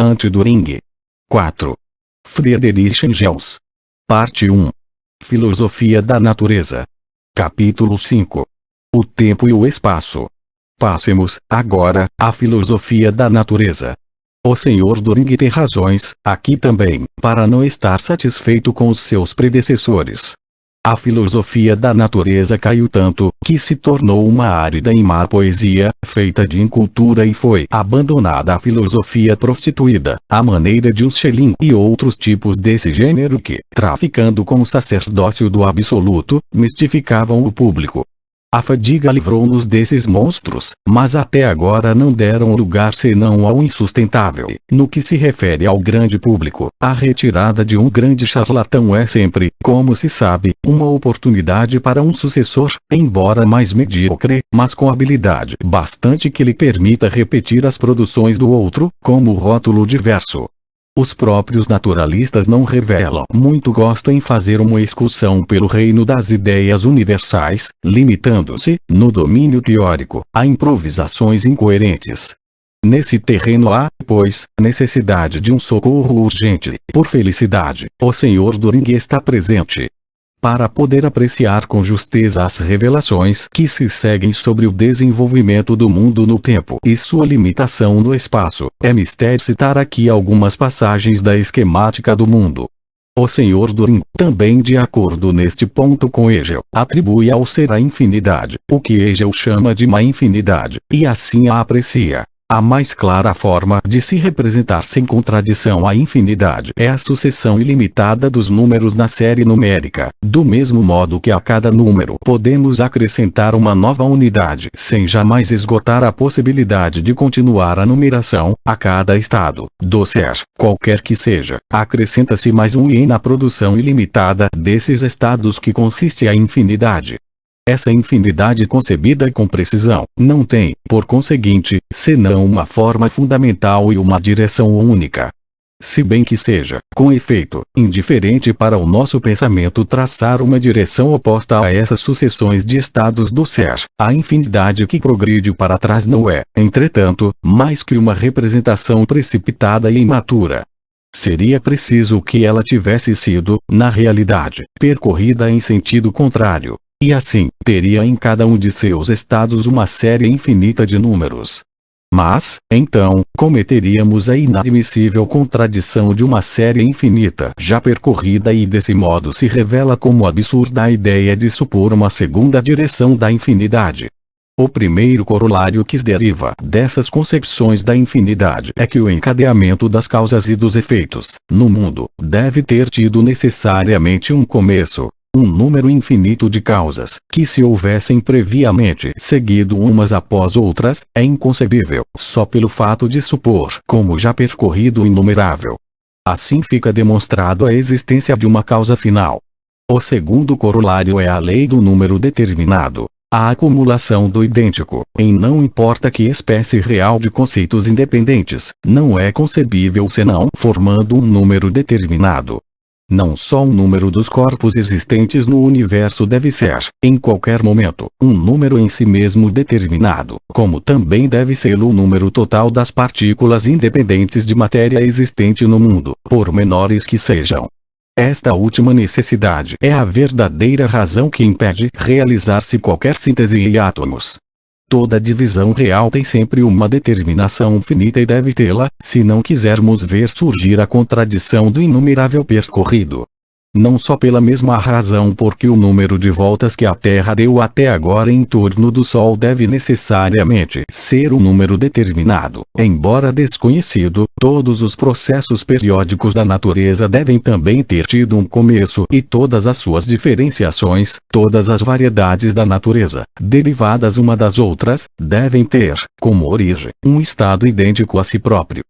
Anti-Düring. 4. Friedrich Engels. Parte 1. Filosofia da Natureza. Capítulo 5. O tempo e o espaço. Passemos, agora, à filosofia da natureza. O Sr. Düring tem razões, aqui também, para não estar satisfeito com os seus predecessores. A filosofia da natureza caiu tanto, que se tornou uma árida e má poesia, feita de incultura, e foi abandonada a filosofia prostituída, à maneira de Schelling e outros tipos desse gênero que, traficando com o sacerdócio do absoluto, mistificavam o público. A fadiga livrou-nos desses monstros, mas até agora não deram lugar senão ao insustentável. No que se refere ao grande público, a retirada de um grande charlatão é sempre, como se sabe, uma oportunidade para um sucessor, embora mais medíocre, mas com habilidade bastante que lhe permita repetir as produções do outro, como rótulo diverso. Os próprios naturalistas não revelam muito gosto em fazer uma excursão pelo reino das ideias universais, limitando-se, no domínio teórico, a improvisações incoerentes. Nesse terreno há, pois, necessidade de um socorro urgente. Por felicidade, o Sr. Düring está presente. Para poder apreciar com justeza as revelações que se seguem sobre o desenvolvimento do mundo no tempo e sua limitação no espaço, é mistério citar aqui algumas passagens da esquemática do mundo. O Sr. Düring, também de acordo neste ponto com Hegel, atribui ao ser a infinidade, o que Hegel chama de má infinidade, e assim a aprecia. A mais clara forma de se representar sem contradição a infinidade é a sucessão ilimitada dos números na série numérica, do mesmo modo que a cada número podemos acrescentar uma nova unidade sem jamais esgotar a possibilidade de continuar a numeração. A cada estado do ser, qualquer que seja, acrescenta-se mais um e na produção ilimitada desses estados que consiste a infinidade. Essa infinidade concebida com precisão, não tem, por conseguinte, senão uma forma fundamental e uma direção única. Se bem que seja, com efeito, indiferente para o nosso pensamento traçar uma direção oposta a essas sucessões de estados do ser, a infinidade que progride para trás não é, entretanto, mais que uma representação precipitada e imatura. Seria preciso que ela tivesse sido, na realidade, percorrida em sentido contrário. E assim, teria em cada um de seus estados uma série infinita de números. Mas, então, cometeríamos a inadmissível contradição de uma série infinita já percorrida e desse modo se revela como absurda a ideia de supor uma segunda direção da infinidade. O primeiro corolário que se deriva dessas concepções da infinidade é que o encadeamento das causas e dos efeitos, no mundo, deve ter tido necessariamente um começo. Um número infinito de causas, que se houvessem previamente seguido umas após outras, é inconcebível, só pelo fato de supor como já percorrido o inumerável. Assim fica demonstrado a existência de uma causa final. O segundo corolário é a lei do número determinado. A acumulação do idêntico, em não importa que espécie real de conceitos independentes, não é concebível senão formando um número determinado. Não só um número dos corpos existentes no universo deve ser, em qualquer momento, um número em si mesmo determinado, como também deve ser o número total das partículas independentes de matéria existente no mundo, por menores que sejam. Esta última necessidade é a verdadeira razão que impede realizar-se qualquer síntese em átomos. Toda divisão real tem sempre uma determinação finita e deve tê-la, se não quisermos ver surgir a contradição do inumerável percorrido. Não só pela mesma razão porque o número de voltas que a Terra deu até agora em torno do Sol deve necessariamente ser um número determinado, embora desconhecido, todos os processos periódicos da natureza devem também ter tido um começo e todas as suas diferenciações, todas as variedades da natureza, derivadas uma das outras, devem ter, como origem, um estado idêntico a si próprio.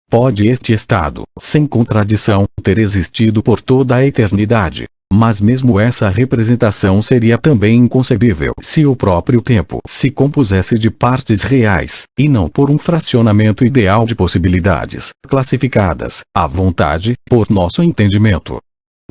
Pode este estado, sem contradição, ter existido por toda a eternidade, mas mesmo essa representação seria também inconcebível se o próprio tempo se compusesse de partes reais, e não por um fracionamento ideal de possibilidades, classificadas, à vontade, por nosso entendimento.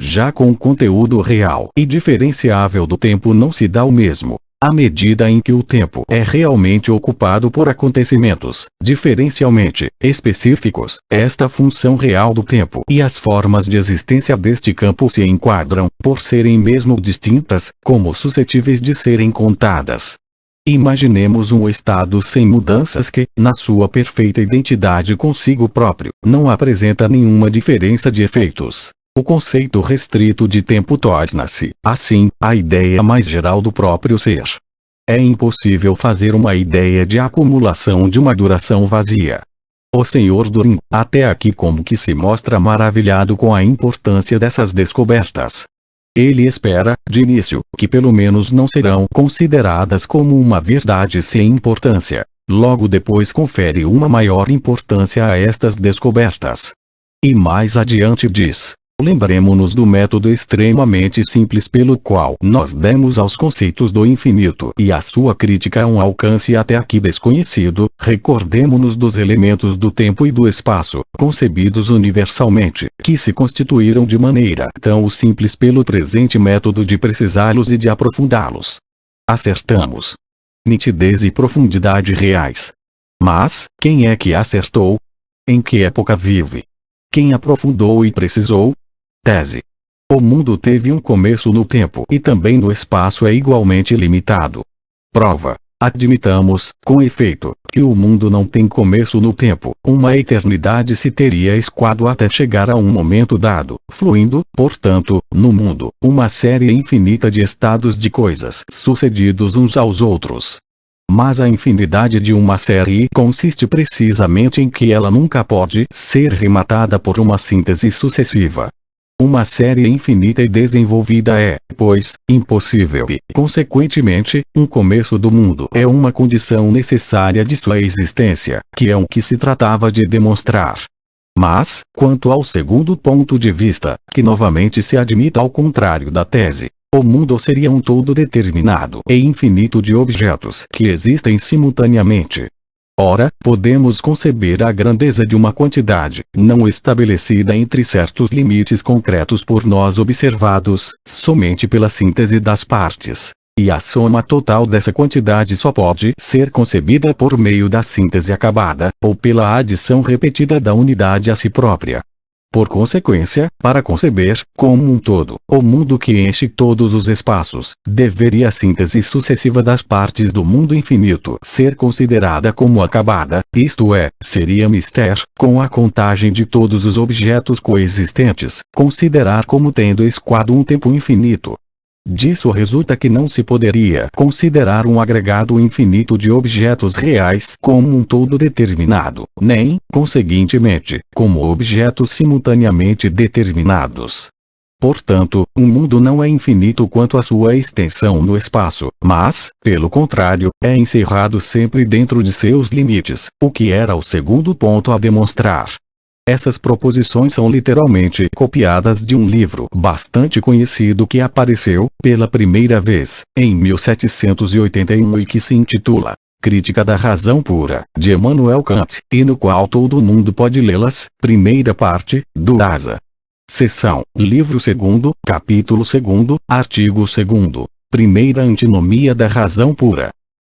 Já com o conteúdo real e diferenciável do tempo não se dá o mesmo. À medida em que o tempo é realmente ocupado por acontecimentos, diferencialmente específicos, esta função real do tempo e as formas de existência deste campo se enquadram, por serem mesmo distintas, como suscetíveis de serem contadas. Imaginemos um estado sem mudanças que, na sua perfeita identidade consigo próprio, não apresenta nenhuma diferença de efeitos. O conceito restrito de tempo torna-se, assim, a ideia mais geral do próprio ser. É impossível fazer uma ideia de acumulação de uma duração vazia. O Sr. Turing, até aqui como que se mostra maravilhado com a importância dessas descobertas. Ele espera, de início, que pelo menos não serão consideradas como uma verdade sem importância. Logo depois confere uma maior importância a estas descobertas. E mais adiante diz: lembremo-nos do método extremamente simples pelo qual nós demos aos conceitos do infinito e a sua crítica a um alcance até aqui desconhecido. Recordemo-nos dos elementos do tempo e do espaço, concebidos universalmente, que se constituíram de maneira tão simples pelo presente método de precisá-los e de aprofundá-los. Acertamos. Nitidez e profundidade reais. Mas, quem é que acertou? Em que época vive? Quem aprofundou e precisou? Tese. O mundo teve um começo no tempo e também no espaço é igualmente limitado. Prova. Admitamos, com efeito, que o mundo não tem começo no tempo. Uma eternidade se teria escoado até chegar a um momento dado, fluindo, portanto, no mundo, uma série infinita de estados de coisas sucedidos uns aos outros. Mas a infinidade de uma série consiste precisamente em que ela nunca pode ser rematada por uma síntese sucessiva. Uma série infinita e desenvolvida é, pois, impossível e, consequentemente, um começo do mundo é uma condição necessária de sua existência, que é o que se tratava de demonstrar. Mas, quanto ao segundo ponto de vista, que novamente se admite ao contrário da tese, o mundo seria um todo determinado e infinito de objetos que existem simultaneamente. Ora, podemos conceber a grandeza de uma quantidade não estabelecida entre certos limites concretos por nós observados, somente pela síntese das partes. E a soma total dessa quantidade só pode ser concebida por meio da síntese acabada, ou pela adição repetida da unidade a si própria. Por consequência, para conceber, como um todo, o mundo que enche todos os espaços, deveria a síntese sucessiva das partes do mundo infinito ser considerada como acabada, isto é, seria mister, com a contagem de todos os objetos coexistentes, considerar como tendo escoado um tempo infinito. Disso resulta que não se poderia considerar um agregado infinito de objetos reais como um todo determinado, nem, conseguintemente, como objetos simultaneamente determinados. Portanto, um mundo não é infinito quanto à sua extensão no espaço, mas, pelo contrário, é encerrado sempre dentro de seus limites, o que era o segundo ponto a demonstrar. Essas proposições são literalmente copiadas de um livro bastante conhecido que apareceu, pela primeira vez, em 1781 e que se intitula Crítica da Razão Pura, de Immanuel Kant, e no qual todo mundo pode lê-las. Primeira parte, do Asa. Seção, livro 2º, capítulo 2º, artigo 2º. Primeira antinomia da razão pura.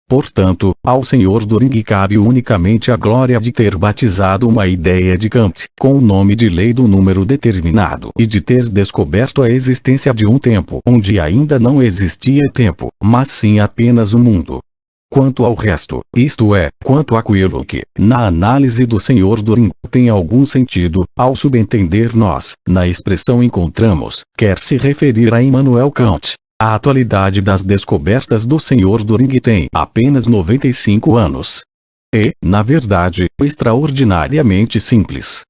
Portanto, ao Sr. Turing cabe unicamente a glória de ter batizado uma ideia de Kant com o nome de lei do número determinado e de ter descoberto a existência de um tempo onde ainda não existia tempo, mas sim apenas o mundo. Quanto ao resto, isto é, quanto àquilo que, na análise do Sr. Turing, tem algum sentido, ao subentender nós, na expressão encontramos, quer se referir a Immanuel Kant. A atualidade das descobertas do Sr. Turing tem apenas 95 anos. E, na verdade, extraordinariamente simples.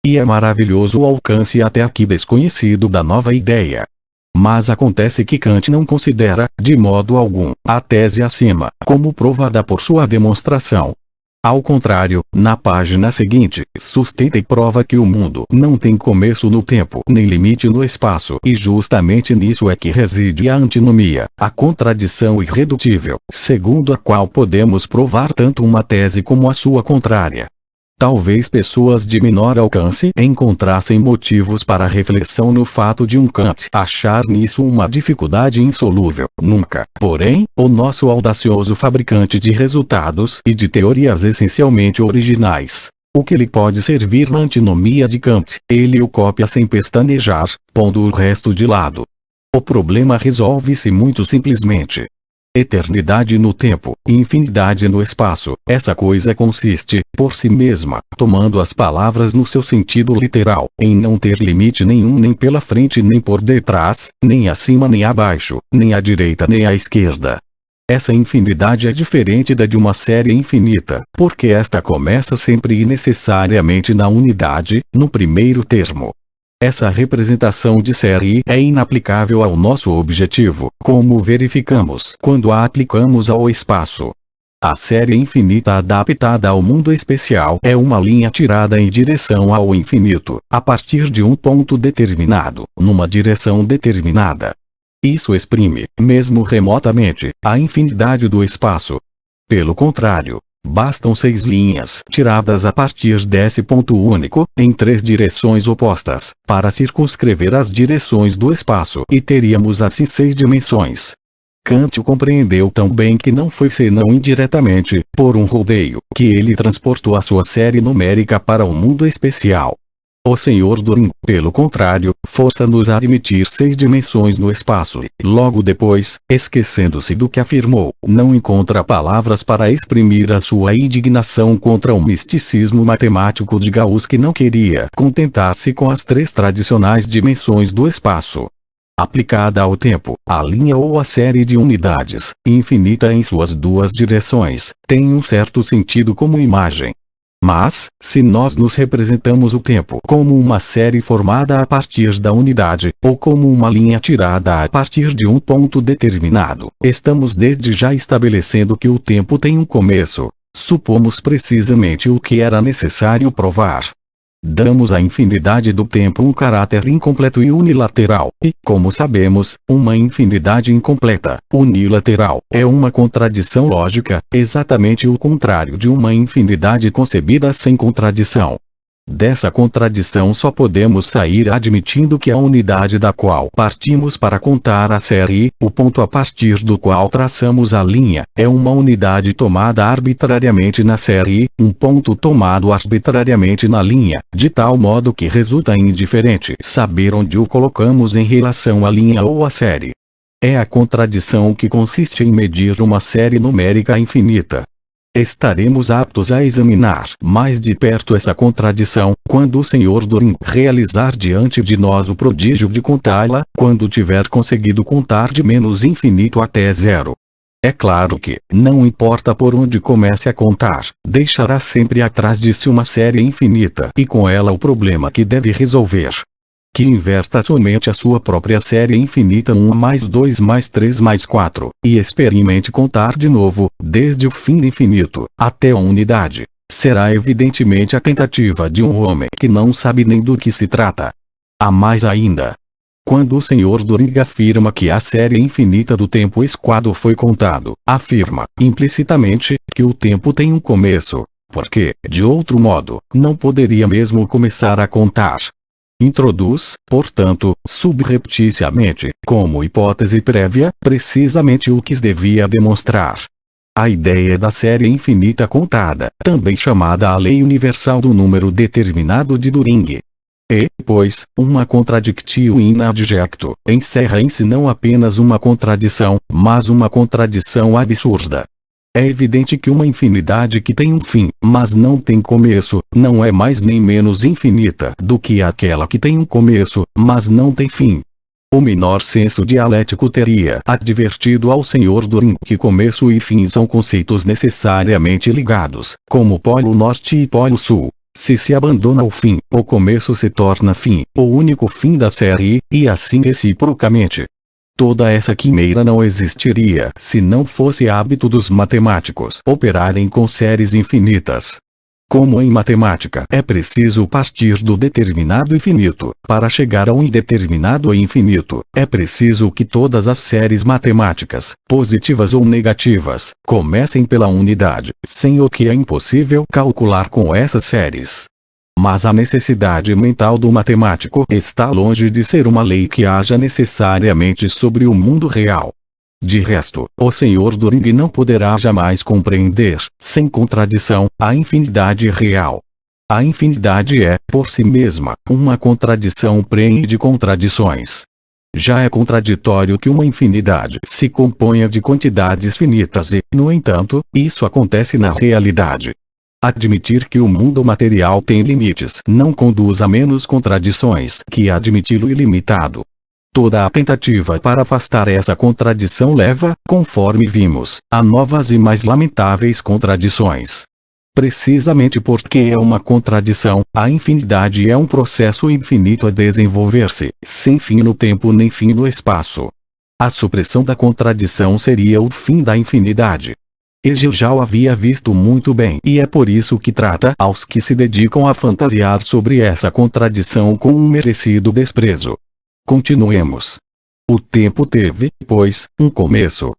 E é maravilhoso o alcance até aqui desconhecido da nova ideia. Mas acontece que Kant não considera, de modo algum, a tese acima, como provada por sua demonstração. Ao contrário, na página seguinte, sustenta e prova que o mundo não tem começo no tempo nem limite no espaço e justamente nisso é que reside a antinomia, a contradição irredutível, segundo a qual podemos provar tanto uma tese como a sua contrária. Talvez pessoas de menor alcance encontrassem motivos para reflexão no fato de Kant achar nisso uma dificuldade insolúvel. Nunca, porém, o nosso audacioso fabricante de resultados e de teorias essencialmente originais. O que lhe pode servir na antinomia de Kant, ele o copia sem pestanejar, pondo o resto de lado. O problema resolve-se muito simplesmente. Eternidade no tempo, infinidade no espaço. Essa coisa consiste, por si mesma, tomando as palavras no seu sentido literal, em não ter limite nenhum nem pela frente nem por detrás, nem acima nem abaixo, nem à direita nem à esquerda. Essa infinidade é diferente da de uma série infinita, porque esta começa sempre e necessariamente na unidade, no primeiro termo. Essa representação de série é inaplicável ao nosso objetivo, como verificamos quando a aplicamos ao espaço. A série infinita adaptada ao mundo especial é uma linha tirada em direção ao infinito, a partir de um ponto determinado, numa direção determinada. Isso exprime, mesmo remotamente, a infinidade do espaço. Pelo contrário, bastam 6 linhas tiradas a partir desse ponto único, em 3 direções opostas, para circunscrever as direções do espaço e teríamos assim 6 dimensões. Kant o compreendeu tão bem que não foi senão indiretamente, por um rodeio, que ele transportou a sua série numérica para o mundo especial. O Sr. Turing, pelo contrário, força-nos a admitir 6 dimensões no espaço e, logo depois, esquecendo-se do que afirmou, não encontra palavras para exprimir a sua indignação contra o misticismo matemático de Gauss que não queria contentar-se com as 3 tradicionais dimensões do espaço. Aplicada ao tempo, a linha ou a série de unidades, infinita em suas 2 direções, tem um certo sentido como imagem. Mas, se nós nos representamos o tempo como uma série formada a partir da unidade, ou como uma linha tirada a partir de um ponto determinado, estamos desde já estabelecendo que o tempo tem um começo. Supomos precisamente o que era necessário provar. Damos à infinidade do tempo um caráter incompleto e unilateral, e, como sabemos, uma infinidade incompleta, unilateral, é uma contradição lógica, exatamente o contrário de uma infinidade concebida sem contradição. Dessa contradição só podemos sair admitindo que a unidade da qual partimos para contar a série, o ponto a partir do qual traçamos a linha, é uma unidade tomada arbitrariamente na série, um ponto tomado arbitrariamente na linha, de tal modo que resulta indiferente saber onde o colocamos em relação à linha ou à série. É a contradição que consiste em medir uma série numérica infinita. Estaremos aptos a examinar mais de perto essa contradição, quando o Sr. Turing realizar diante de nós o prodígio de contá-la, quando tiver conseguido contar de menos infinito até 0. É claro que, não importa por onde comece a contar, deixará sempre atrás de si uma série infinita e com ela o problema que deve resolver. Que inverta somente a sua própria série infinita 1 mais 2 mais 3 mais 4, e experimente contar de novo, desde o fim do infinito, até a unidade. Será evidentemente a tentativa de um homem que não sabe nem do que se trata. Há mais ainda. Quando o Sr. Turing afirma que a série infinita do tempo esquadro foi contado, afirma, implicitamente, que o tempo tem um começo, porque, de outro modo, não poderia mesmo começar a contar. Introduz, portanto, subrepticiamente, como hipótese prévia, precisamente o que se devia demonstrar. A ideia da série infinita contada, também chamada a lei universal do número determinado de Turing. E, pois, uma contradictio in adjecto, encerra em si não apenas uma contradição, mas uma contradição absurda. É evidente que uma infinidade que tem um fim, mas não tem começo, não é mais nem menos infinita do que aquela que tem um começo, mas não tem fim. O menor senso dialético teria advertido ao Sr. Turing que começo e fim são conceitos necessariamente ligados, como polo norte e polo sul. Se abandona o fim, o começo se torna fim, o único fim da série, e assim reciprocamente. Toda essa quimera não existiria se não fosse hábito dos matemáticos operarem com séries infinitas. Como em matemática é preciso partir do determinado infinito, para chegar ao indeterminado e infinito, é preciso que todas as séries matemáticas, positivas ou negativas, comecem pela unidade, sem o que é impossível calcular com essas séries. Mas a necessidade mental do matemático está longe de ser uma lei que haja necessariamente sobre o mundo real. De resto, o Senhor do Ring não poderá jamais compreender, sem contradição, a infinidade real. A infinidade é, por si mesma, uma contradição prenhe de contradições. Já é contraditório que uma infinidade se componha de quantidades finitas e, no entanto, isso acontece na realidade. Admitir que o mundo material tem limites não conduz a menos contradições que admiti-lo ilimitado. Toda a tentativa para afastar essa contradição leva, conforme vimos, a novas e mais lamentáveis contradições. Precisamente porque é uma contradição, a infinidade é um processo infinito a desenvolver-se, sem fim no tempo nem fim no espaço. A supressão da contradição seria o fim da infinidade. Hegel já o havia visto muito bem e é por isso que trata aos que se dedicam a fantasiar sobre essa contradição com um merecido desprezo. Continuemos. O tempo teve, pois, um começo.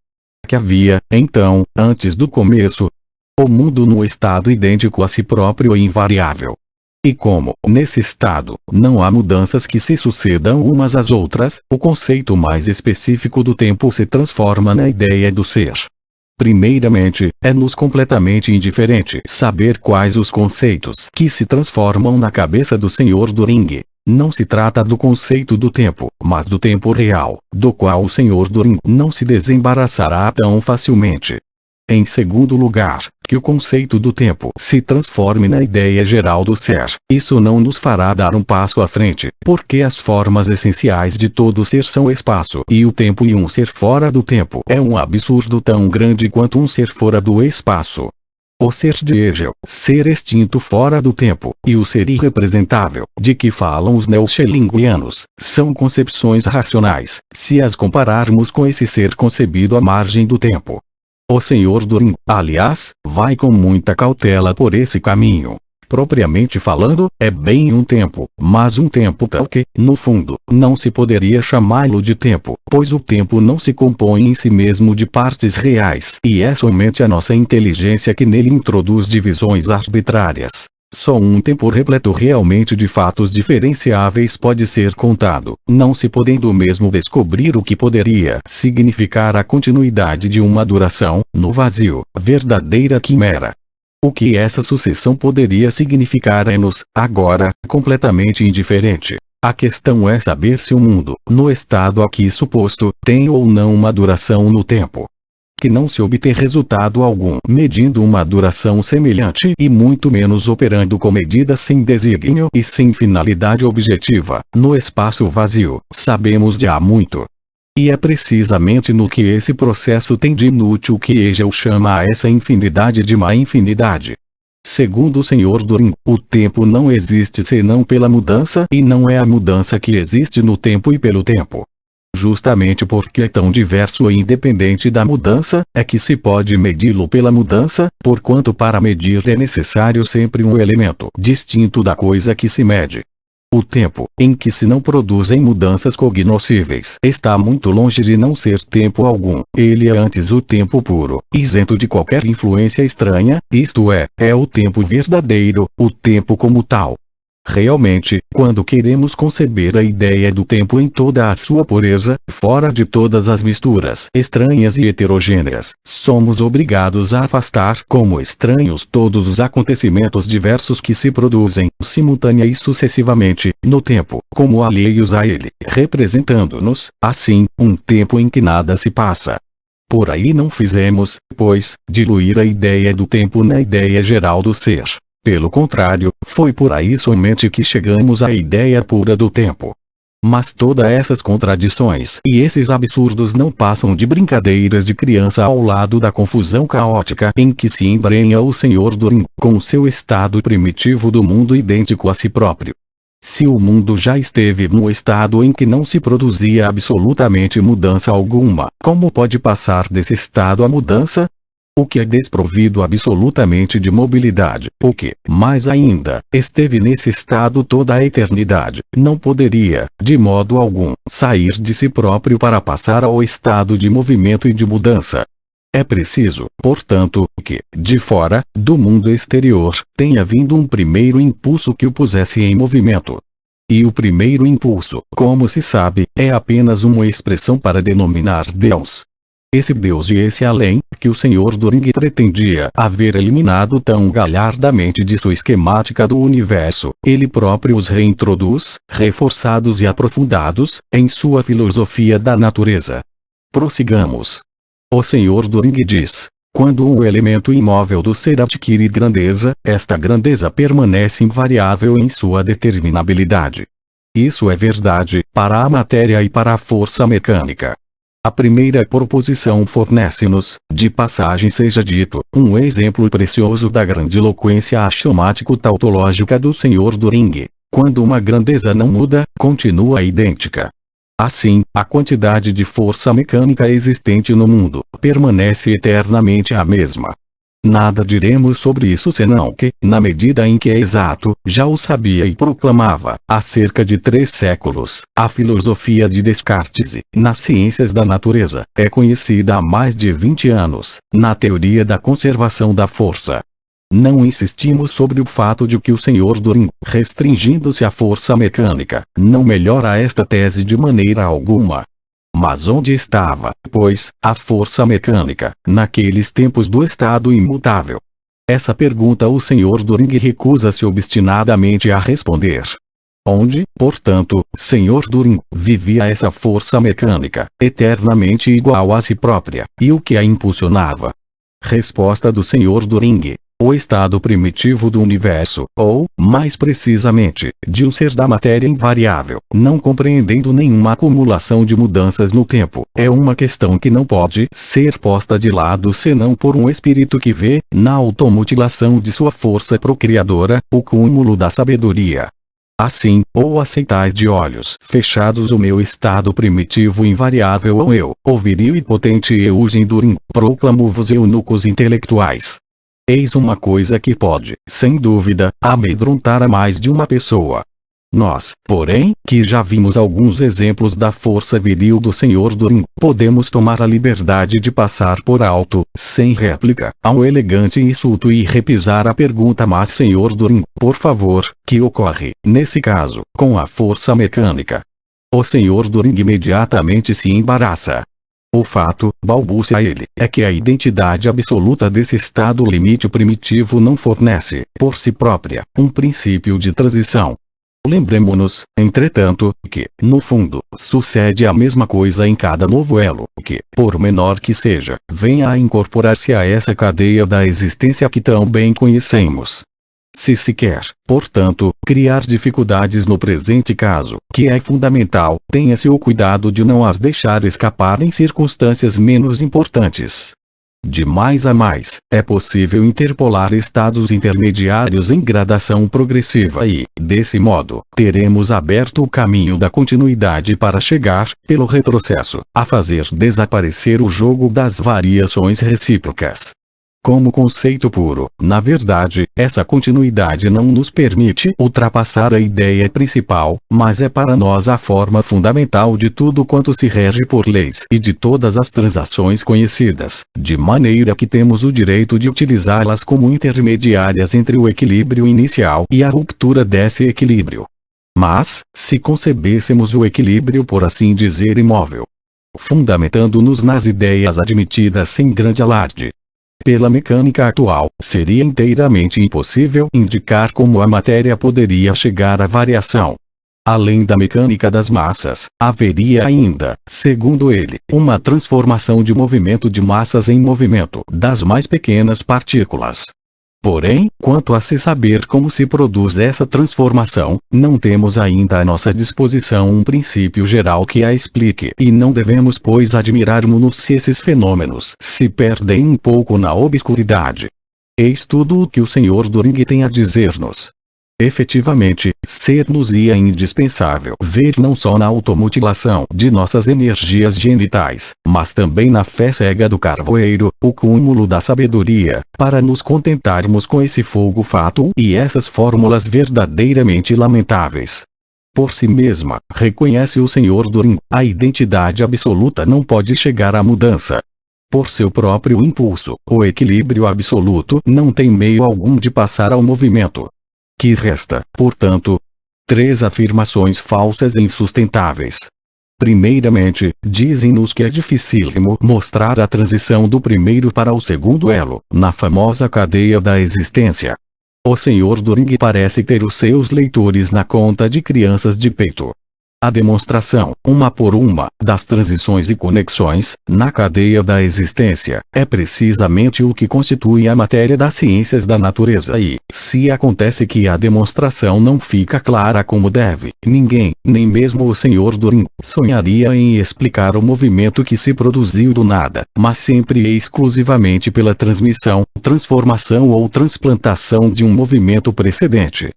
Que havia, então, antes do começo, o mundo num estado idêntico a si próprio e invariável. E como, nesse estado, não há mudanças que se sucedam umas às outras, o conceito mais específico do tempo se transforma na ideia do ser. Primeiramente, é-nos completamente indiferente saber quais os conceitos que se transformam na cabeça do Senhor do Ring. Não se trata do conceito do tempo, mas do tempo real, do qual o Senhor do Ring não se desembaraçará tão facilmente. Em segundo lugar, que o conceito do tempo se transforme na ideia geral do ser. Isso não nos fará dar um passo à frente, porque as formas essenciais de todo ser são espaço e o tempo, e um ser fora do tempo é um absurdo tão grande quanto um ser fora do espaço. O ser de Hegel, ser extinto fora do tempo, e o ser irrepresentável, de que falam os neo-schellingianos, são concepções racionais, se as compararmos com esse ser concebido à margem do tempo. O Senhor do Ring, aliás, vai com muita cautela por esse caminho. Propriamente falando, é bem um tempo, mas um tempo tal que, no fundo, não se poderia chamá-lo de tempo, pois o tempo não se compõe em si mesmo de partes reais, e é somente a nossa inteligência que nele introduz divisões arbitrárias. Só um tempo repleto realmente de fatos diferenciáveis pode ser contado, não se podendo mesmo descobrir o que poderia significar a continuidade de uma duração, no vazio, verdadeira quimera. O que essa sucessão poderia significar é-nos, agora, completamente indiferente. A questão é saber se o mundo, no estado aqui suposto, tem ou não uma duração no tempo. Que não se obter resultado algum medindo uma duração semelhante e muito menos operando com medidas sem desígnio e sem finalidade objetiva, no espaço vazio, sabemos de há muito. E é precisamente no que esse processo tem de inútil que Hegel chama a essa infinidade de má infinidade. Segundo o Senhor do Ring, o tempo não existe senão pela mudança e não é a mudança que existe no tempo e pelo tempo. Justamente porque é tão diverso e independente da mudança, é que se pode medi-lo pela mudança, porquanto para medir é necessário sempre um elemento distinto da coisa que se mede. O tempo, em que se não produzem mudanças cognoscíveis, está muito longe de não ser tempo algum. Ele é antes o tempo puro, isento de qualquer influência estranha, isto é o tempo verdadeiro, o tempo como tal. Realmente, quando queremos conceber a ideia do tempo em toda a sua pureza, fora de todas as misturas estranhas e heterogêneas, somos obrigados a afastar como estranhos todos os acontecimentos diversos que se produzem, simultânea e sucessivamente, no tempo, como alheios a ele, representando-nos, assim, um tempo em que nada se passa. Por aí não fizemos, pois, diluir a ideia do tempo na ideia geral do ser. Pelo contrário, foi por aí somente que chegamos à ideia pura do tempo. Mas todas essas contradições e esses absurdos não passam de brincadeiras de criança ao lado da confusão caótica em que se embrenha o Senhor do Ring, com seu estado primitivo do mundo idêntico a si próprio. Se o mundo já esteve num estado em que não se produzia absolutamente mudança alguma, como pode passar desse estado à mudança? O que é desprovido absolutamente de mobilidade, o que, mais ainda, esteve nesse estado toda a eternidade, não poderia, de modo algum, sair de si próprio para passar ao estado de movimento e de mudança. É preciso, portanto, que, de fora, do mundo exterior, tenha vindo um primeiro impulso que o pusesse em movimento. E o primeiro impulso, como se sabe, é apenas uma expressão para denominar Deus. Esse Deus e esse além, que o Sr. Turing pretendia haver eliminado tão galhardamente de sua esquemática do universo, ele próprio os reintroduz, reforçados e aprofundados, em sua filosofia da natureza. Prossigamos. O Sr. Turing diz: quando um elemento imóvel do ser adquire grandeza, esta grandeza permanece invariável em sua determinabilidade. Isso é verdade para a matéria e para a força mecânica. A primeira proposição fornece-nos, de passagem seja dito, um exemplo precioso da grandiloquência axiomático-tautológica do Sr. Turing. Quando uma grandeza não muda, continua idêntica. Assim, a quantidade de força mecânica existente no mundo permanece eternamente a mesma. Nada diremos sobre isso senão que, na medida em que é exato, já o sabia e proclamava, há cerca de 3 séculos, a filosofia de Descartes, nas ciências da natureza, é conhecida há mais de 20 anos, na teoria da conservação da força. Não insistimos sobre o fato de que o Sr. Turing, restringindo-se à força mecânica, não melhora esta tese de maneira alguma. Mas onde estava, pois, a força mecânica, naqueles tempos do estado imutável? Essa pergunta o Sr. Turing recusa-se obstinadamente a responder. Onde, portanto, Sr. Turing, vivia essa força mecânica, eternamente igual a si própria, e o que a impulsionava? Resposta do Sr. Turing: o estado primitivo do universo, ou, mais precisamente, de um ser da matéria invariável, não compreendendo nenhuma acumulação de mudanças no tempo, é uma questão que não pode ser posta de lado senão por um espírito que vê, na automutilação de sua força procriadora, o cúmulo da sabedoria. Assim, ou aceitais de olhos fechados o meu estado primitivo invariável ou eu, o viril e potente Eugen Turing, proclamo-vos eunucos intelectuais. Eis uma coisa que pode, sem dúvida, amedrontar a mais de uma pessoa. Nós, porém, que já vimos alguns exemplos da força viril do Sr. Turing, podemos tomar a liberdade de passar por alto, sem réplica, a um elegante insulto e repisar a pergunta: mas Sr. Turing, por favor, que ocorre, nesse caso, com a força mecânica? O Sr. Turing imediatamente se embaraça. O fato, balbucia ele, é que a identidade absoluta desse estado limite primitivo não fornece, por si própria, um princípio de transição. Lembremo-nos, entretanto, que, no fundo, sucede a mesma coisa em cada novo elo, que, por menor que seja, venha a incorporar-se a essa cadeia da existência que tão bem conhecemos. Se se quer, portanto, criar dificuldades no presente caso, que é fundamental, tenha-se o cuidado de não as deixar escapar em circunstâncias menos importantes. De mais a mais, é possível interpolar estados intermediários em gradação progressiva e, desse modo, teremos aberto o caminho da continuidade para chegar, pelo retrocesso, a fazer desaparecer o jogo das variações recíprocas. Como conceito puro, na verdade, essa continuidade não nos permite ultrapassar a ideia principal, mas é para nós a forma fundamental de tudo quanto se rege por leis e de todas as transações conhecidas, de maneira que temos o direito de utilizá-las como intermediárias entre o equilíbrio inicial e a ruptura desse equilíbrio. Mas, se concebêssemos o equilíbrio por assim dizer imóvel, fundamentando-nos nas ideias admitidas sem grande alarde, pela mecânica atual, seria inteiramente impossível indicar como a matéria poderia chegar à variação. Além da mecânica das massas, haveria ainda, segundo ele, uma transformação de movimento de massas em movimento das mais pequenas partículas. Porém, quanto a se saber como se produz essa transformação, não temos ainda à nossa disposição um princípio geral que a explique, e não devemos pois admirarmos-nos se esses fenômenos se perdem um pouco na obscuridade. Eis tudo o que o Sr. Turing tem a dizer-nos. Efetivamente, ser-nos-ia indispensável ver não só na automutilação de nossas energias genitais, mas também na fé cega do carvoeiro, o cúmulo da sabedoria, para nos contentarmos com esse fogo fátuo e essas fórmulas verdadeiramente lamentáveis. Por si mesma, reconhece o Sr. Durin, a identidade absoluta não pode chegar à mudança. Por seu próprio impulso, o equilíbrio absoluto não tem meio algum de passar ao movimento. Que resta, portanto, 3 afirmações falsas e insustentáveis. Primeiramente, dizem-nos que é dificílimo mostrar a transição do primeiro para o segundo elo, na famosa cadeia da existência. O Sr. During parece ter os seus leitores na conta de crianças de peito. A demonstração, uma por uma, das transições e conexões, na cadeia da existência, é precisamente o que constitui a matéria das ciências da natureza e, se acontece que a demonstração não fica clara como deve, ninguém, nem mesmo o Sr. Durin, sonharia em explicar o movimento que se produziu do nada, mas sempre e exclusivamente pela transmissão, transformação ou transplantação de um movimento precedente.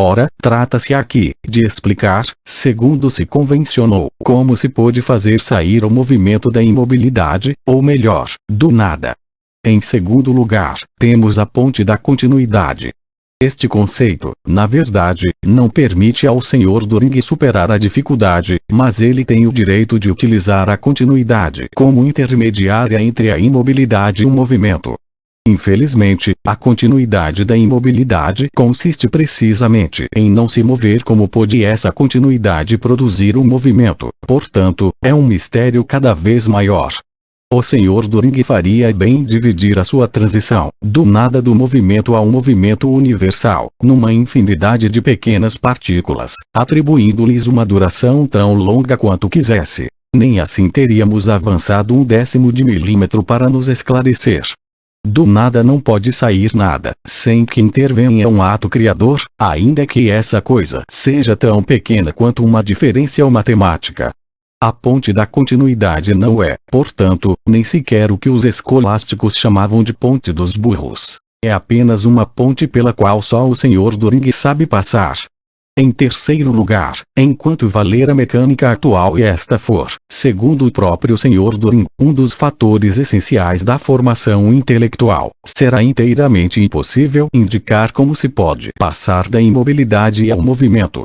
Ora, trata-se aqui de explicar, segundo se convencionou, como se pôde fazer sair o movimento da imobilidade, ou melhor, do nada. Em segundo lugar, temos a ponte da continuidade. Este conceito, na verdade, não permite ao Sr. During superar a dificuldade, mas ele tem o direito de utilizar a continuidade como intermediária entre a imobilidade e o movimento. Infelizmente, a continuidade da imobilidade consiste precisamente em não se mover como pôde essa continuidade produzir um movimento, portanto, é um mistério cada vez maior. O Sr. During faria bem dividir a sua transição, do nada do movimento ao movimento universal, numa infinidade de pequenas partículas, atribuindo-lhes uma duração tão longa quanto quisesse. Nem assim teríamos avançado 1/10 de milímetro para nos esclarecer. Do nada não pode sair nada, sem que intervenha um ato criador, ainda que essa coisa seja tão pequena quanto uma diferencial matemática. A ponte da continuidade não é, portanto, nem sequer o que os escolásticos chamavam de ponte dos burros. É apenas uma ponte pela qual só o Sr. During sabe passar. Em terceiro lugar, enquanto valer a mecânica atual e esta for, segundo o próprio Sr. During, um dos fatores essenciais da formação intelectual, será inteiramente impossível indicar como se pode passar da imobilidade ao movimento.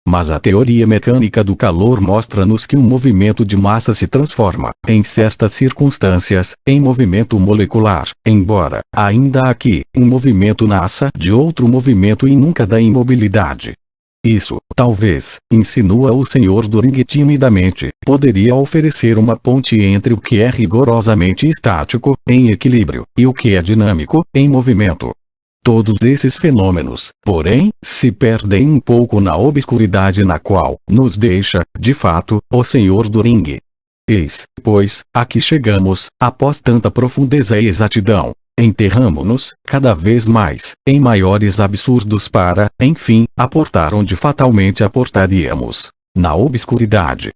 Mas a teoria mecânica do calor mostra-nos que um movimento de massa se transforma, em certas circunstâncias, em movimento molecular, embora, ainda aqui, um movimento nasça de outro movimento e nunca da imobilidade. Isso, talvez, insinua o Sr. During timidamente, poderia oferecer uma ponte entre o que é rigorosamente estático, em equilíbrio, e o que é dinâmico, em movimento. Todos esses fenômenos, porém, se perdem um pouco na obscuridade na qual nos deixa, de fato, o Sr. During. Eis, pois, aqui chegamos, após tanta profundeza e exatidão. Enterramo-nos, cada vez mais, em maiores absurdos para, enfim, aportar onde fatalmente aportaríamos, na obscuridade.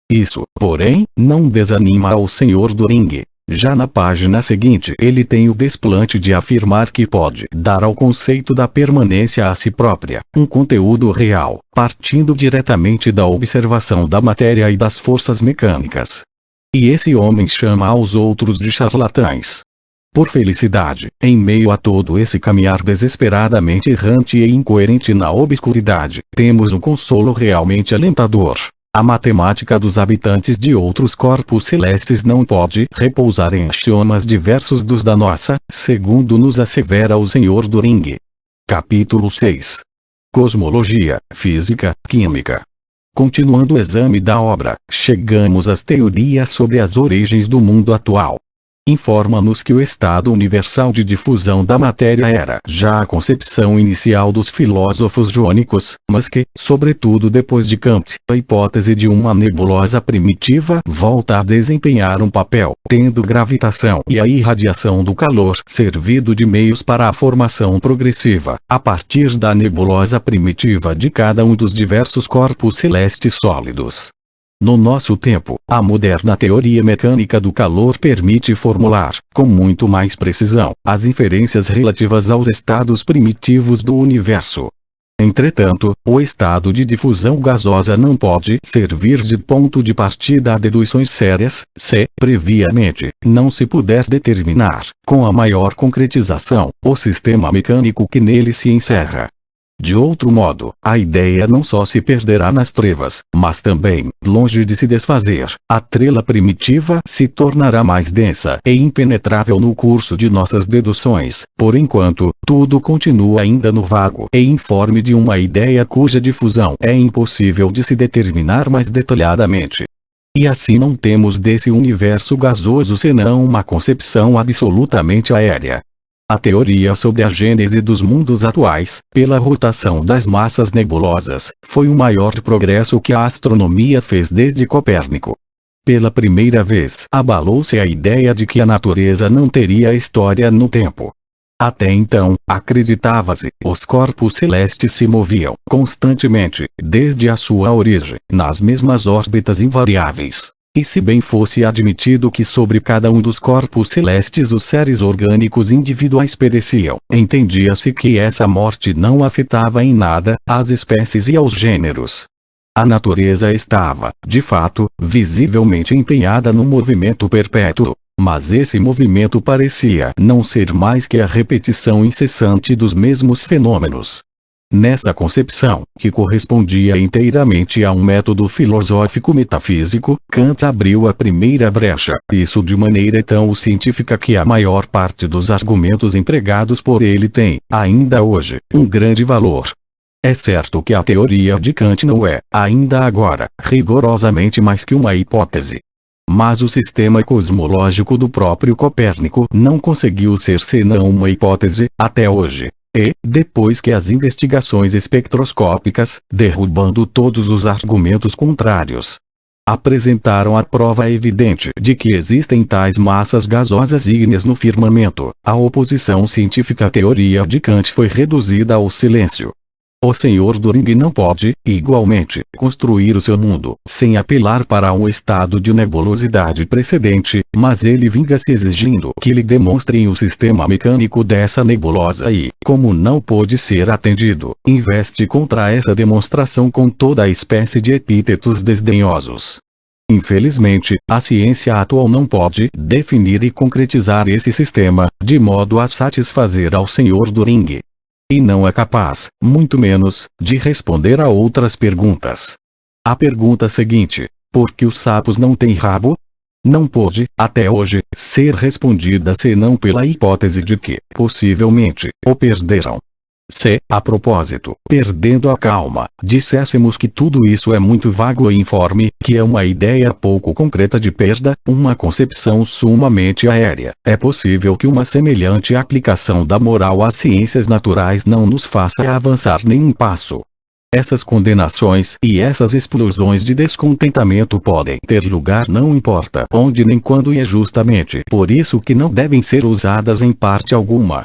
Isso, porém, não desanima ao Sr. During. Já na página seguinte ele tem o desplante de afirmar que pode dar ao conceito da permanência a si própria, um conteúdo real, partindo diretamente da observação da matéria e das forças mecânicas. E esse homem chama aos outros de charlatães. Por felicidade, em meio a todo esse caminhar desesperadamente errante e incoerente na obscuridade, temos um consolo realmente alentador. A matemática dos habitantes de outros corpos celestes não pode repousar em axiomas diversos dos da nossa, segundo nos assevera o Sr. During. Capítulo 6. Cosmologia, Física, Química. Continuando o exame da obra, chegamos às teorias sobre as origens do mundo atual. Informa-nos que o estado universal de difusão da matéria era já a concepção inicial dos filósofos jônicos, mas que, sobretudo depois de Kant, a hipótese de uma nebulosa primitiva volta a desempenhar um papel, tendo gravitação e a irradiação do calor servido de meios para a formação progressiva, a partir da nebulosa primitiva de cada um dos diversos corpos celestes sólidos. No nosso tempo, a moderna teoria mecânica do calor permite formular, com muito mais precisão, as inferências relativas aos estados primitivos do universo. Entretanto, o estado de difusão gasosa não pode servir de ponto de partida a deduções sérias, se, previamente, não se puder determinar, com a maior concretização, o sistema mecânico que nele se encerra. De outro modo, a ideia não só se perderá nas trevas, mas também, longe de se desfazer, a trela primitiva se tornará mais densa e impenetrável no curso de nossas deduções. Por enquanto, tudo continua ainda no vago e informe de uma ideia cuja difusão é impossível de se determinar mais detalhadamente. E assim não temos desse universo gasoso senão uma concepção absolutamente aérea. A teoria sobre a gênese dos mundos atuais, pela rotação das massas nebulosas, foi o maior progresso que a astronomia fez desde Copérnico. Pela primeira vez abalou-se a ideia de que a natureza não teria história no tempo. Até então, acreditava-se, os corpos celestes se moviam constantemente, desde a sua origem, nas mesmas órbitas invariáveis. E se bem fosse admitido que sobre cada um dos corpos celestes os seres orgânicos individuais pereciam, entendia-se que essa morte não afetava em nada as espécies e aos gêneros. A natureza estava, de fato, visivelmente empenhada num movimento perpétuo, mas esse movimento parecia não ser mais que a repetição incessante dos mesmos fenômenos. Nessa concepção, que correspondia inteiramente a um método filosófico-metafísico, Kant abriu a primeira brecha, isso de maneira tão científica que a maior parte dos argumentos empregados por ele tem, ainda hoje, um grande valor. É certo que a teoria de Kant não é, ainda agora, rigorosamente mais que uma hipótese. Mas o sistema cosmológico do próprio Copérnico não conseguiu ser senão uma hipótese, até hoje. E, depois que as investigações espectroscópicas, derrubando todos os argumentos contrários, apresentaram a prova evidente de que existem tais massas gasosas ígneas no firmamento, a oposição científica à teoria de Kant foi reduzida ao silêncio. O Sr. Turing não pode, igualmente, construir o seu mundo, sem apelar para um estado de nebulosidade precedente, mas ele vinga-se exigindo que lhe demonstrem o sistema mecânico dessa nebulosa e, como não pôde ser atendido, investe contra essa demonstração com toda a espécie de epítetos desdenhosos. Infelizmente, a ciência atual não pode definir e concretizar esse sistema, de modo a satisfazer ao Sr. Turing. E não é capaz, muito menos, de responder a outras perguntas. A pergunta seguinte: por que os sapos não têm rabo? Não pôde, até hoje, ser respondida senão pela hipótese de que, possivelmente, o perderam. Se, a propósito, perdendo a calma, disséssemos que tudo isso é muito vago e informe, que é uma ideia pouco concreta de perda, uma concepção sumamente aérea, é possível que uma semelhante aplicação da moral às ciências naturais não nos faça avançar nem um passo. Essas condenações e essas explosões de descontentamento podem ter lugar não importa onde nem quando, e é justamente por isso que não devem ser usadas em parte alguma.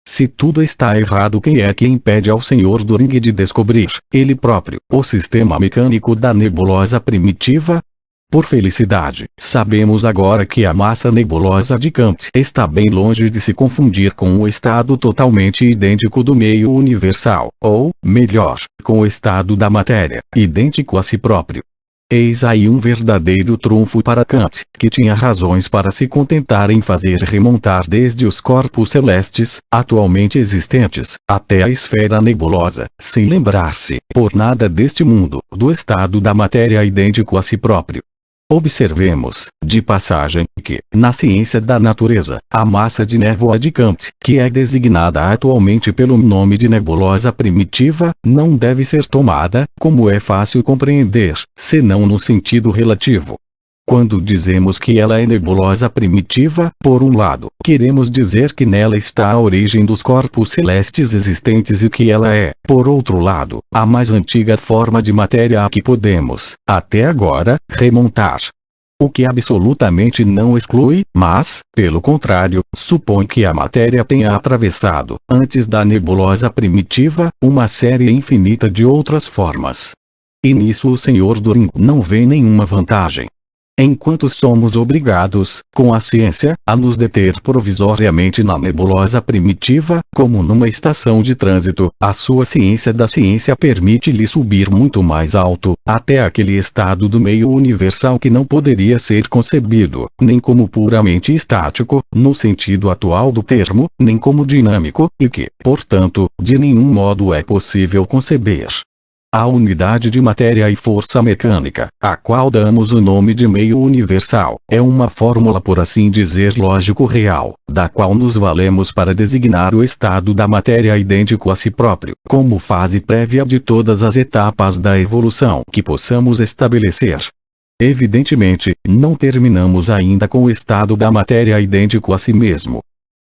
Se tudo está errado, quem é que impede ao Sr. Turing de descobrir, ele próprio, o sistema mecânico da nebulosa primitiva? Por felicidade, sabemos agora que a massa nebulosa de Kant está bem longe de se confundir com o estado totalmente idêntico do meio universal, ou, melhor, com o estado da matéria, idêntico a si próprio. Eis aí um verdadeiro trunfo para Kant, que tinha razões para se contentar em fazer remontar desde os corpos celestes, atualmente existentes, até a esfera nebulosa, sem lembrar-se, por nada deste mundo, do estado da matéria idêntico a si próprio. Observemos, de passagem, que, na ciência da natureza, a massa de névoa de Kant, que é designada atualmente pelo nome de nebulosa primitiva, não deve ser tomada, como é fácil compreender, senão no sentido relativo. Quando dizemos que ela é nebulosa primitiva, por um lado, queremos dizer que nela está a origem dos corpos celestes existentes e que ela é, por outro lado, a mais antiga forma de matéria a que podemos, até agora, remontar. O que absolutamente não exclui, mas, pelo contrário, supõe que a matéria tenha atravessado, antes da nebulosa primitiva, uma série infinita de outras formas. E nisso o Sr. Turing não vê nenhuma vantagem. Enquanto somos obrigados, com a ciência, a nos deter provisoriamente na nebulosa primitiva, como numa estação de trânsito, a sua ciência da ciência permite-lhe subir muito mais alto, até aquele estado do meio universal que não poderia ser concebido, nem como puramente estático, no sentido atual do termo, nem como dinâmico, e que, portanto, de nenhum modo é possível conceber. A unidade de matéria e força mecânica, a qual damos o nome de meio universal, é uma fórmula por assim dizer lógico-real, da qual nos valemos para designar o estado da matéria idêntico a si próprio, como fase prévia de todas as etapas da evolução que possamos estabelecer. Evidentemente, não terminamos ainda com o estado da matéria idêntico a si mesmo.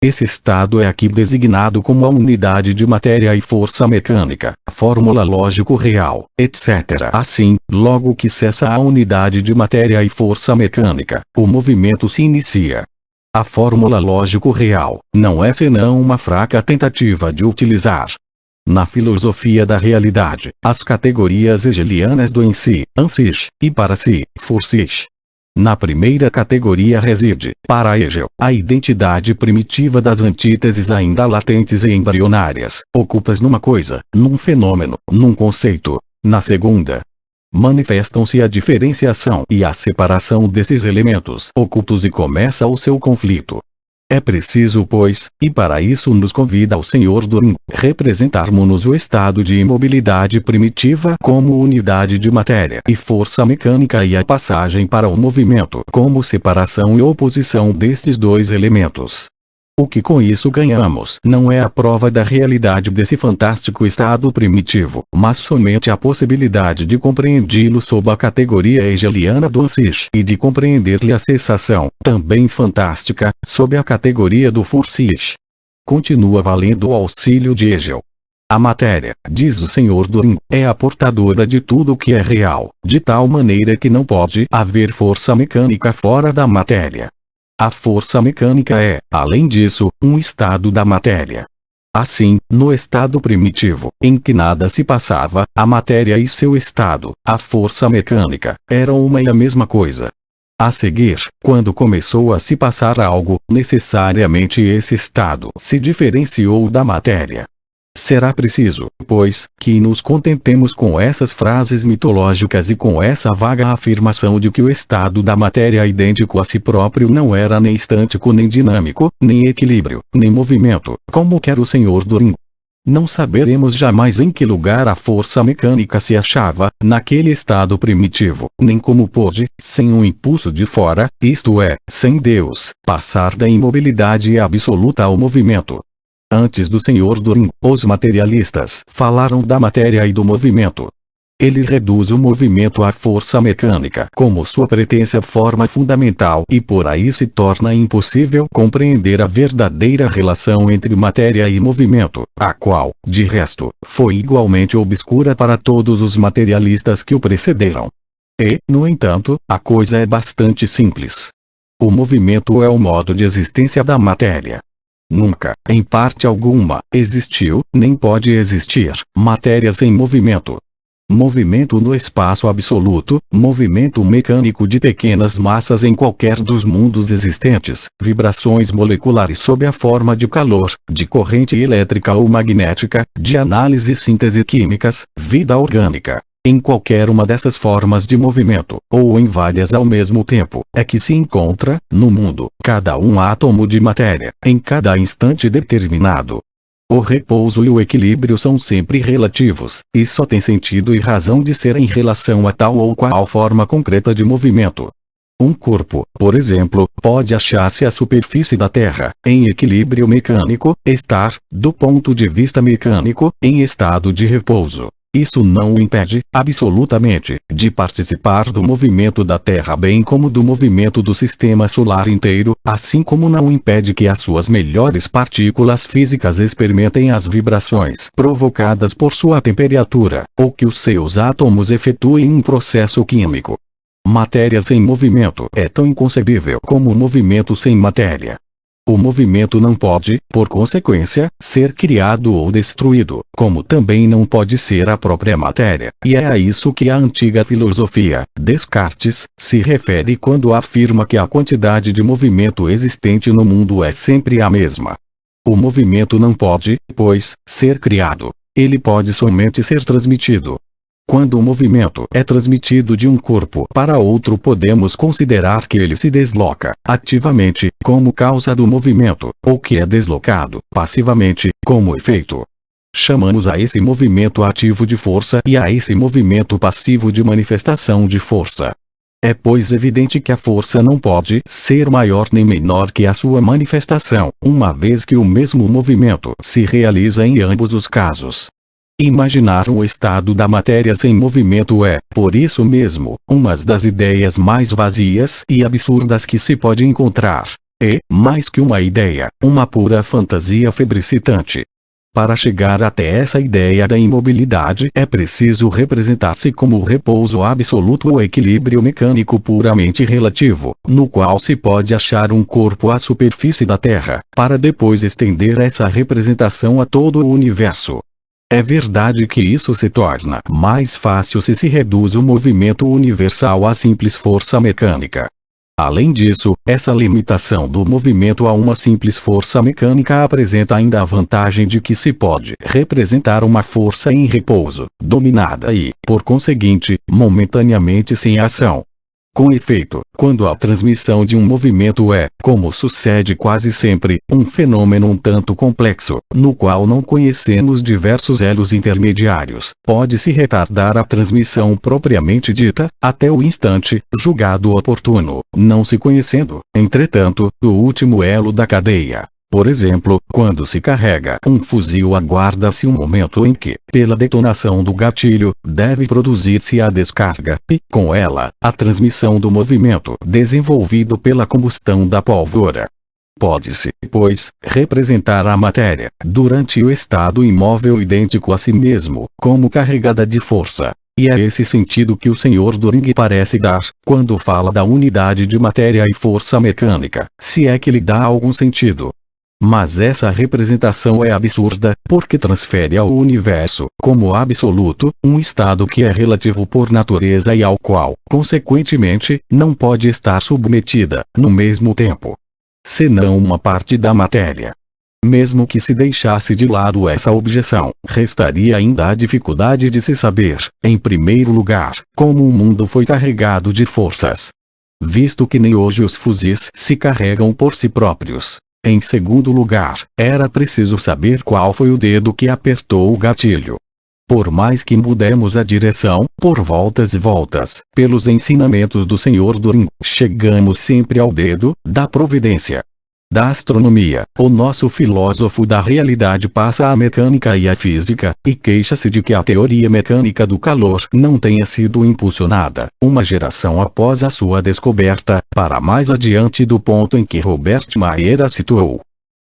Esse estado é aqui designado como a unidade de matéria e força mecânica, fórmula lógico-real, etc. Assim, logo que cessa a unidade de matéria e força mecânica, o movimento se inicia. A fórmula lógico-real não é senão uma fraca tentativa de utilizar, na filosofia da realidade, as categorias hegelianas do em si, ansich, e para si, for sich. Na primeira categoria reside, para Hegel, a identidade primitiva das antíteses ainda latentes e embrionárias, ocultas numa coisa, num fenômeno, num conceito. Na segunda, manifestam-se a diferenciação e a separação desses elementos ocultos e começa o seu conflito. É preciso, pois, e para isso nos convida o Sr. Düring, representarmos o estado de imobilidade primitiva como unidade de matéria e força mecânica e a passagem para o movimento como separação e oposição destes dois elementos. O que com isso ganhamos não é a prova da realidade desse fantástico estado primitivo, mas somente a possibilidade de compreendi-lo sob a categoria hegeliana do ansich e de compreender-lhe a cessação, também fantástica, sob a categoria do for sich. Continua valendo o auxílio de Hegel. A matéria, diz o Sr. Düring, é a portadora de tudo o que é real, de tal maneira que não pode haver força mecânica fora da matéria. A força mecânica é, além disso, um estado da matéria. Assim, no estado primitivo, em que nada se passava, a matéria e seu estado, a força mecânica, eram uma e a mesma coisa. A seguir, quando começou a se passar algo, necessariamente esse estado se diferenciou da matéria. Será preciso, pois, que nos contentemos com essas frases mitológicas e com essa vaga afirmação de que o estado da matéria idêntico a si próprio não era nem estântico nem dinâmico, nem equilíbrio, nem movimento, como quer o Sr. Düring. Não saberemos jamais em que lugar a força mecânica se achava, naquele estado primitivo, nem como pôde, sem um impulso de fora, isto é, sem Deus, passar da imobilidade absoluta ao movimento. Antes do Sr. Düring, os materialistas falaram da matéria e do movimento. Ele reduz o movimento à força mecânica como sua pretensa forma fundamental e por aí se torna impossível compreender a verdadeira relação entre matéria e movimento, a qual, de resto, foi igualmente obscura para todos os materialistas que o precederam. E, no entanto, a coisa é bastante simples. O movimento é o modo de existência da matéria. Nunca, em parte alguma, existiu, nem pode existir, matéria sem movimento. Movimento no espaço absoluto, movimento mecânico de pequenas massas em qualquer dos mundos existentes, vibrações moleculares sob a forma de calor, de corrente elétrica ou magnética, de análise e síntese químicas, vida orgânica. Em qualquer uma dessas formas de movimento, ou em várias ao mesmo tempo, é que se encontra, no mundo, cada um átomo de matéria, em cada instante determinado. O repouso e o equilíbrio são sempre relativos, e só tem sentido e razão de ser em relação a tal ou qual forma concreta de movimento. Um corpo, por exemplo, pode achar-se à superfície da Terra, em equilíbrio mecânico, estar, do ponto de vista mecânico, em estado de repouso. Isso não o impede, absolutamente, de participar do movimento da Terra bem como do movimento do sistema solar inteiro, assim como não impede que as suas melhores partículas físicas experimentem as vibrações provocadas por sua temperatura, ou que os seus átomos efetuem um processo químico. Matéria sem movimento é tão inconcebível como movimento sem matéria. O movimento não pode, por consequência, ser criado ou destruído, como também não pode ser a própria matéria, e é a isso que a antiga filosofia, Descartes, se refere quando afirma que a quantidade de movimento existente no mundo é sempre a mesma. O movimento não pode, pois, ser criado. Ele pode somente ser transmitido. Quando o movimento é transmitido de um corpo para outro, podemos considerar que ele se desloca ativamente, como causa do movimento, ou que é deslocado passivamente, como efeito. Chamamos a esse movimento ativo de força e a esse movimento passivo de manifestação de força. É pois evidente que a força não pode ser maior nem menor que a sua manifestação, uma vez que o mesmo movimento se realiza em ambos os casos. Imaginar um estado da matéria sem movimento é, por isso mesmo, uma das ideias mais vazias e absurdas que se pode encontrar. É, mais que uma ideia, uma pura fantasia febricitante. Para chegar até essa ideia da imobilidade é preciso representar-se como o repouso absoluto ou equilíbrio mecânico puramente relativo, no qual se pode achar um corpo à superfície da Terra, para depois estender essa representação a todo o universo. É verdade que isso se torna mais fácil se reduz o movimento universal à simples força mecânica. Além disso, essa limitação do movimento a uma simples força mecânica apresenta ainda a vantagem de que se pode representar uma força em repouso, dominada e, por conseguinte, momentaneamente sem ação. Com efeito, quando a transmissão de um movimento é, como sucede quase sempre, um fenômeno um tanto complexo, no qual não conhecemos diversos elos intermediários, pode-se retardar a transmissão propriamente dita, até o instante julgado oportuno, não se conhecendo, entretanto, o último elo da cadeia. Por exemplo, quando se carrega um fuzil, aguarda-se um momento em que, pela detonação do gatilho, deve produzir-se a descarga, e, com ela, a transmissão do movimento desenvolvido pela combustão da pólvora. Pode-se, pois, representar a matéria, durante o estado imóvel idêntico a si mesmo, como carregada de força. E é esse sentido que o Sr. Düring parece dar, quando fala da unidade de matéria e força mecânica, se é que lhe dá algum sentido. Mas essa representação é absurda, porque transfere ao universo, como absoluto, um estado que é relativo por natureza e ao qual, consequentemente, não pode estar submetida, no mesmo tempo, senão uma parte da matéria. Mesmo que se deixasse de lado essa objeção, restaria ainda a dificuldade de se saber, em primeiro lugar, como o mundo foi carregado de forças. Visto que nem hoje os fuzis se carregam por si próprios. Em segundo lugar, era preciso saber qual foi o dedo que apertou o gatilho. Por mais que mudemos a direção, por voltas e voltas, pelos ensinamentos do Sr. Düring, chegamos sempre ao dedo da providência. Da astronomia, o nosso filósofo da realidade passa à mecânica e à física, e queixa-se de que a teoria mecânica do calor não tenha sido impulsionada, uma geração após a sua descoberta, para mais adiante do ponto em que Robert Mayer a situou.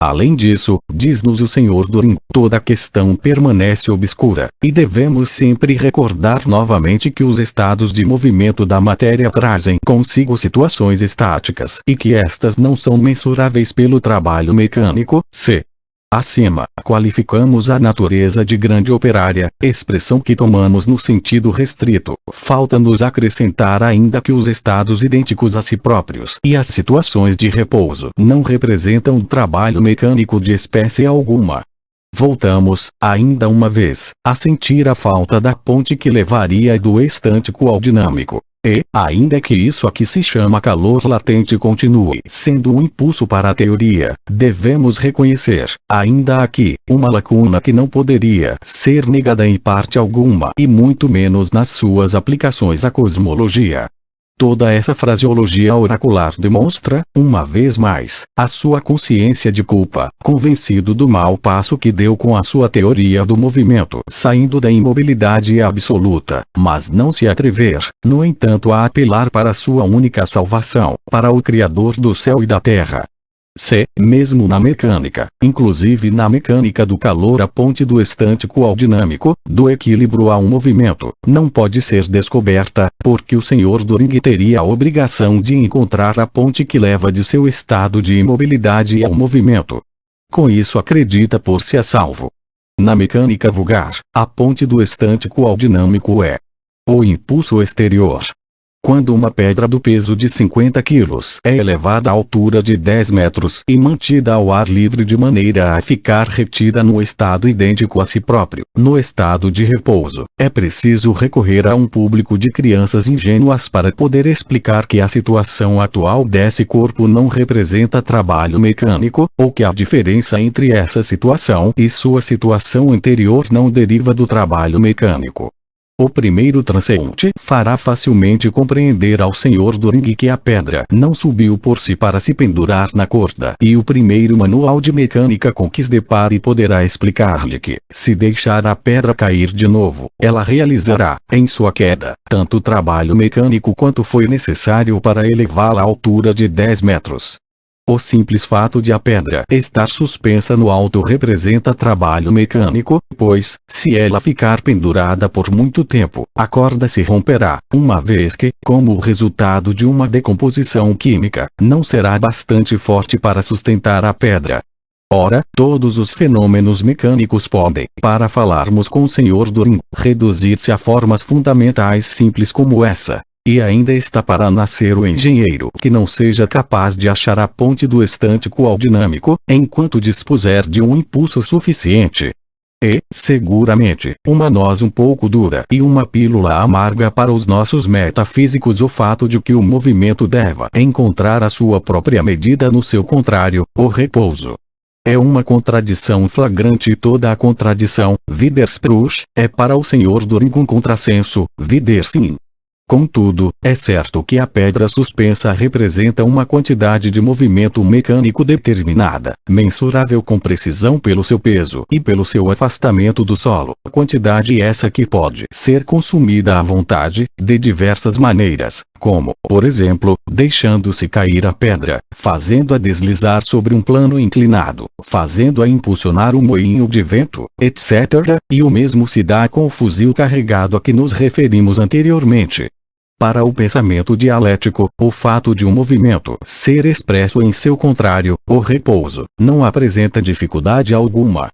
Além disso, diz-nos o Sr. Düring, toda a questão permanece obscura, e devemos sempre recordar novamente que os estados de movimento da matéria trazem consigo situações estáticas e que estas não são mensuráveis pelo trabalho mecânico. Acima, qualificamos a natureza de grande operária, expressão que tomamos no sentido restrito. Falta-nos acrescentar ainda que os estados idênticos a si próprios e as situações de repouso não representam trabalho mecânico de espécie alguma. Voltamos, ainda uma vez, a sentir a falta da ponte que levaria do estâtico ao dinâmico. E, ainda que isso aqui se chama calor latente continue sendo um impulso para a teoria, devemos reconhecer, ainda aqui, uma lacuna que não poderia ser negada em parte alguma e muito menos nas suas aplicações à cosmologia. Toda essa fraseologia oracular demonstra, uma vez mais, a sua consciência de culpa, convencido do mau passo que deu com a sua teoria do movimento, saindo da imobilidade absoluta, mas não se atrever, no entanto, a apelar para sua única salvação, para o Criador do céu e da terra. C. Mesmo na mecânica, inclusive na mecânica do calor, a ponte do estâtico ao dinâmico, do equilíbrio ao movimento, não pode ser descoberta, porque o senhor do ringue teria a obrigação de encontrar a ponte que leva de seu estado de imobilidade ao movimento. Com isso acredita por-se a salvo. Na mecânica vulgar, a ponte do estâtico ao dinâmico é o impulso exterior. Quando uma pedra do peso de 50 kg é elevada à altura de 10 metros e mantida ao ar livre de maneira a ficar retida no estado idêntico a si próprio, no estado de repouso, é preciso recorrer a um público de crianças ingênuas para poder explicar que a situação atual desse corpo não representa trabalho mecânico, ou que a diferença entre essa situação e sua situação anterior não deriva do trabalho mecânico. O primeiro transeunte fará facilmente compreender ao senhor do ringue que a pedra não subiu por si para se pendurar na corda, e o primeiro manual de mecânica com que se depare poderá explicar-lhe que, se deixar a pedra cair de novo, ela realizará, em sua queda, tanto trabalho mecânico quanto foi necessário para elevá-la à altura de 10 metros. O simples fato de a pedra estar suspensa no alto representa trabalho mecânico, pois, se ela ficar pendurada por muito tempo, a corda se romperá, uma vez que, como resultado de uma decomposição química, não será bastante forte para sustentar a pedra. Ora, todos os fenômenos mecânicos podem, para falarmos com o senhor do ringue, reduzir-se a formas fundamentais simples como essa. E ainda está para nascer o engenheiro que não seja capaz de achar a ponte do estâtico ao dinâmico, enquanto dispuser de um impulso suficiente. E, seguramente, uma noz um pouco dura e uma pílula amarga para os nossos metafísicos o fato de que o movimento deva encontrar a sua própria medida no seu contrário, o repouso. É uma contradição flagrante e toda a contradição, Widerspruch, é para o senhor do ringue um contrassenso, Widersinn. Contudo, é certo que a pedra suspensa representa uma quantidade de movimento mecânico determinada, mensurável com precisão pelo seu peso e pelo seu afastamento do solo, quantidade essa que pode ser consumida à vontade, de diversas maneiras, como, por exemplo, deixando-se cair a pedra, fazendo-a deslizar sobre um plano inclinado, fazendo-a impulsionar um moinho de vento, etc., e o mesmo se dá com o fuzil carregado a que nos referimos anteriormente. Para o pensamento dialético, o fato de um movimento ser expresso em seu contrário, o repouso, não apresenta dificuldade alguma.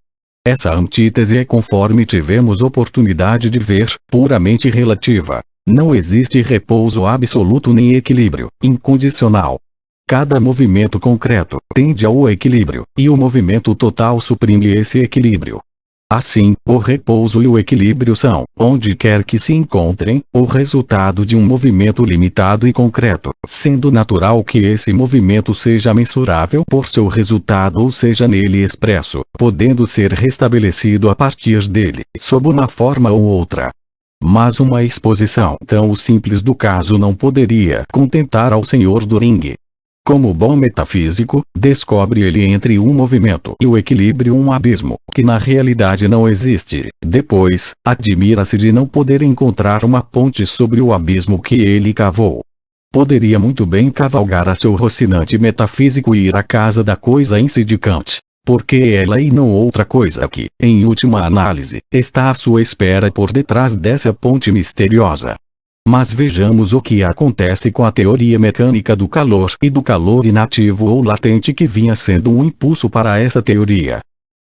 Essa antítese é, conforme tivemos oportunidade de ver, puramente relativa. Não existe repouso absoluto nem equilíbrio incondicional. Cada movimento concreto tende ao equilíbrio, e o movimento total suprime esse equilíbrio. Assim, o repouso e o equilíbrio são, onde quer que se encontrem, o resultado de um movimento limitado e concreto, sendo natural que esse movimento seja mensurável por seu resultado ou seja nele expresso, podendo ser restabelecido a partir dele, sob uma forma ou outra. Mas uma exposição tão simples do caso não poderia contentar ao senhor do ringue. Como bom metafísico, descobre ele entre um movimento e o equilíbrio um abismo, que na realidade não existe. Depois, admira-se de não poder encontrar uma ponte sobre o abismo que ele cavou. Poderia muito bem cavalgar a seu rocinante metafísico e ir à casa da coisa insignificante, porque ela e não outra coisa que, em última análise, está à sua espera por detrás dessa ponte misteriosa. Mas vejamos o que acontece com a teoria mecânica do calor e do calor inativo ou latente que vinha sendo um impulso para essa teoria.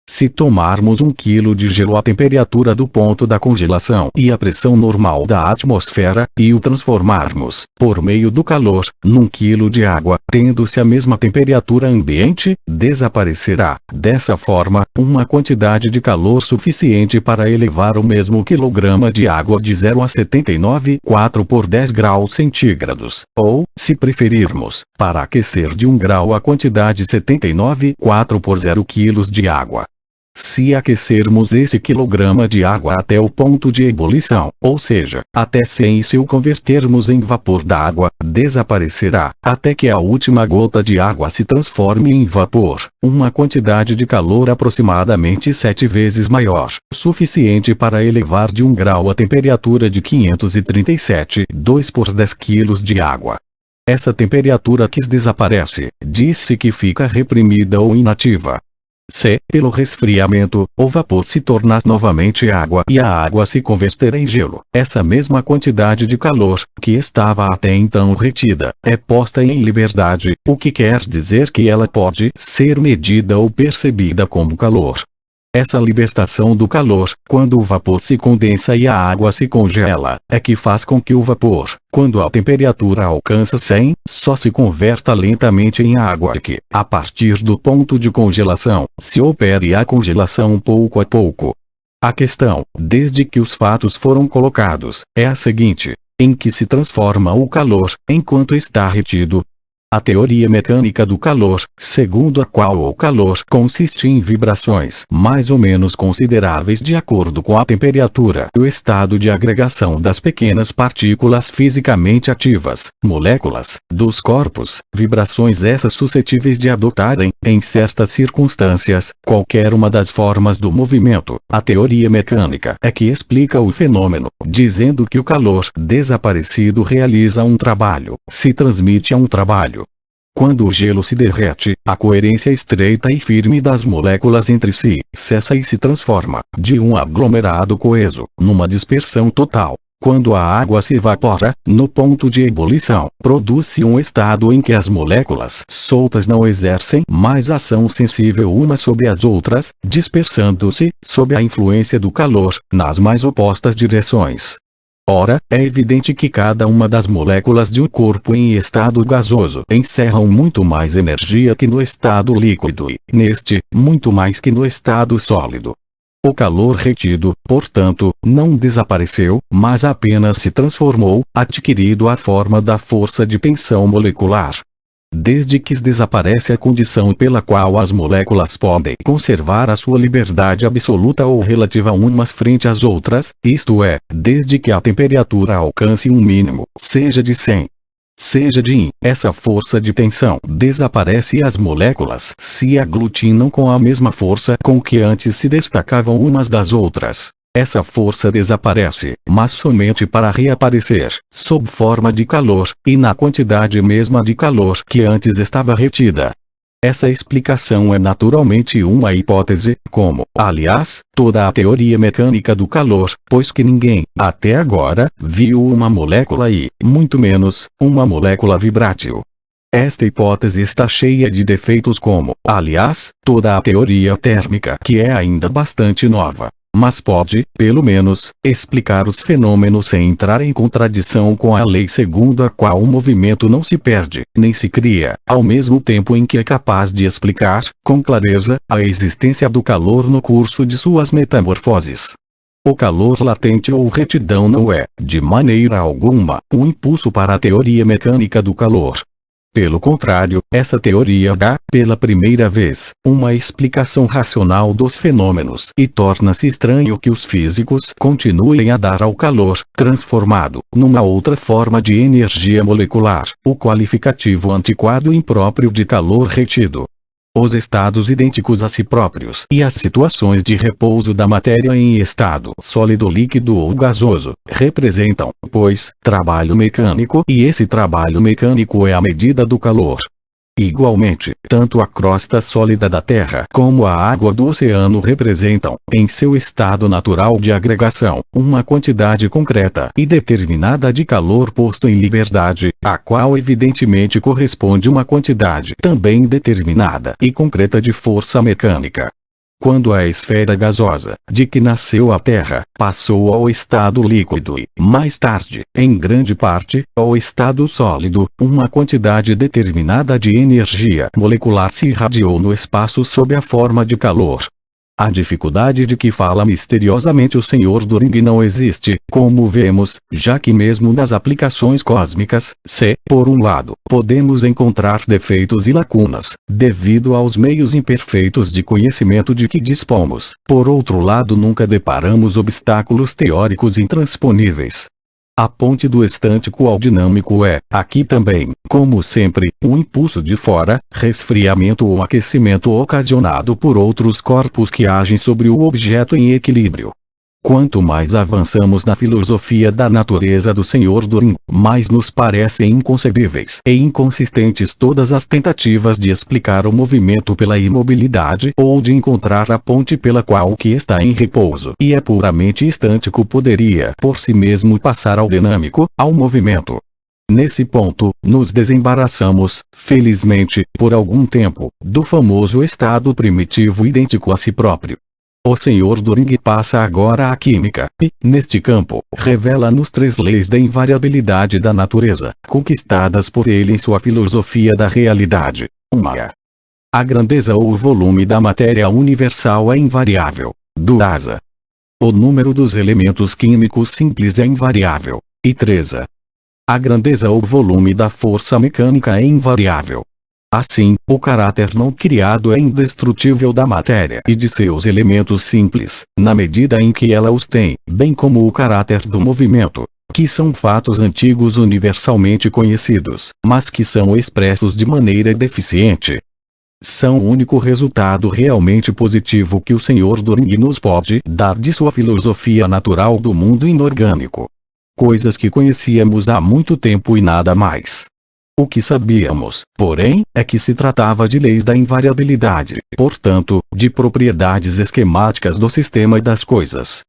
Se tomarmos 1 kg de gelo à temperatura do ponto da congelação e a pressão normal da atmosfera, e o transformarmos, por meio do calor, num quilo de água, tendo-se a mesma temperatura ambiente, desaparecerá, dessa forma, uma quantidade de calor suficiente para elevar o mesmo quilograma de água de 0 a 79,4 por 10 graus centígrados, ou, se preferirmos, para aquecer de 1 grau a quantidade 79,4 por 0 kg de água. Se aquecermos esse quilograma de água até o ponto de ebulição, ou seja, até 100 e se o convertermos em vapor da água, desaparecerá, até que a última gota de água se transforme em vapor, uma quantidade de calor aproximadamente 7 vezes maior, suficiente para elevar de 1 grau a temperatura de 537,2 por 10 kg de água. Essa temperatura que desaparece, diz-se que fica reprimida ou inativa. Se, pelo resfriamento, o vapor se tornar novamente água e a água se converter em gelo, essa mesma quantidade de calor, que estava até então retida, é posta em liberdade, o que quer dizer que ela pode ser medida ou percebida como calor. Essa libertação do calor, quando o vapor se condensa e a água se congela, é que faz com que o vapor, quando a temperatura alcança 100, só se converta lentamente em água e que, a partir do ponto de congelação, se opere a congelação pouco a pouco. A questão, desde que os fatos foram colocados, é a seguinte: em que se transforma o calor, enquanto está retido? A teoria mecânica do calor, segundo a qual o calor consiste em vibrações mais ou menos consideráveis de acordo com a temperatura e o estado de agregação das pequenas partículas fisicamente ativas, moléculas, dos corpos, vibrações essas suscetíveis de adotarem, em certas circunstâncias, qualquer uma das formas do movimento. A teoria mecânica é que explica o fenômeno, dizendo que o calor desaparecido realiza um trabalho, se transmite a um trabalho. Quando o gelo se derrete, a coerência estreita e firme das moléculas entre si cessa e se transforma, de um aglomerado coeso, numa dispersão total. Quando a água se evapora, no ponto de ebulição, produz-se um estado em que as moléculas soltas não exercem mais ação sensível umas sobre as outras, dispersando-se, sob a influência do calor, nas mais opostas direções. Ora, é evidente que cada uma das moléculas de um corpo em estado gasoso encerram muito mais energia que no estado líquido e, neste, muito mais que no estado sólido. O calor retido, portanto, não desapareceu, mas apenas se transformou, adquirindo a forma da força de tensão molecular. Desde que desaparece a condição pela qual as moléculas podem conservar a sua liberdade absoluta ou relativa umas frente às outras, isto é, desde que a temperatura alcance um mínimo, seja de 100, seja de 1, essa força de tensão desaparece e as moléculas se aglutinam com a mesma força com que antes se destacavam umas das outras. Essa força desaparece, mas somente para reaparecer, sob forma de calor, e na quantidade mesma de calor que antes estava retida. Essa explicação é naturalmente uma hipótese, como, aliás, toda a teoria mecânica do calor, pois que ninguém, até agora, viu uma molécula e, muito menos, uma molécula vibrátil. Esta hipótese está cheia de defeitos como, aliás, toda a teoria térmica que é ainda bastante nova. Mas pode, pelo menos, explicar os fenômenos sem entrar em contradição com a lei segundo a qual o movimento não se perde, nem se cria, ao mesmo tempo em que é capaz de explicar, com clareza, a existência do calor no curso de suas metamorfoses. O calor latente ou retidão não é, de maneira alguma, um impulso para a teoria mecânica do calor. Pelo contrário, essa teoria dá, pela primeira vez, uma explicação racional dos fenômenos e torna-se estranho que os físicos continuem a dar ao calor, transformado, numa outra forma de energia molecular, o qualificativo antiquado e impróprio de calor retido. Os estados idênticos a si próprios e as situações de repouso da matéria em estado sólido, líquido ou gasoso, representam, pois, trabalho mecânico e esse trabalho mecânico é a medida do calor. Igualmente, tanto a crosta sólida da Terra como a água do oceano representam, em seu estado natural de agregação, uma quantidade concreta e determinada de calor posto em liberdade, a qual evidentemente corresponde uma quantidade também determinada e concreta de força mecânica. Quando a esfera gasosa, de que nasceu a Terra, passou ao estado líquido e, mais tarde, em grande parte, ao estado sólido, uma quantidade determinada de energia molecular se irradiou no espaço sob a forma de calor. A dificuldade de que fala misteriosamente o Sr. Turing não existe, como vemos, já que mesmo nas aplicações cósmicas, se, por um lado, podemos encontrar defeitos e lacunas, devido aos meios imperfeitos de conhecimento de que dispomos, por outro lado nunca deparamos obstáculos teóricos intransponíveis. A ponte do estântico ao dinâmico é, aqui também, como sempre, um impulso de fora, resfriamento ou aquecimento ocasionado por outros corpos que agem sobre o objeto em equilíbrio. Quanto mais avançamos na filosofia da natureza do Sr. Turing, mais nos parecem inconcebíveis e inconsistentes todas as tentativas de explicar o movimento pela imobilidade ou de encontrar a ponte pela qual o que está em repouso e é puramente estâtico poderia por si mesmo passar ao dinâmico, ao movimento. Nesse ponto, nos desembaraçamos, felizmente, por algum tempo, do famoso estado primitivo idêntico a si próprio. O Sr. Turing passa agora à química, e, neste campo, revela-nos 3 leis da invariabilidade da natureza, conquistadas por ele em sua filosofia da realidade. 1. A grandeza ou o volume da matéria universal é invariável. 2. O número dos elementos químicos simples é invariável. E 3. A grandeza ou volume da força mecânica é invariável. Assim, o caráter não criado é indestrutível da matéria e de seus elementos simples, na medida em que ela os tem, bem como o caráter do movimento, que são fatos antigos universalmente conhecidos, mas que são expressos de maneira deficiente. São o único resultado realmente positivo que o Sr. Turing nos pode dar de sua filosofia natural do mundo inorgânico. Coisas que conhecíamos há muito tempo e nada mais. O que sabíamos, porém, é que se tratava de leis da invariabilidade, portanto, de propriedades esquemáticas do sistema das coisas.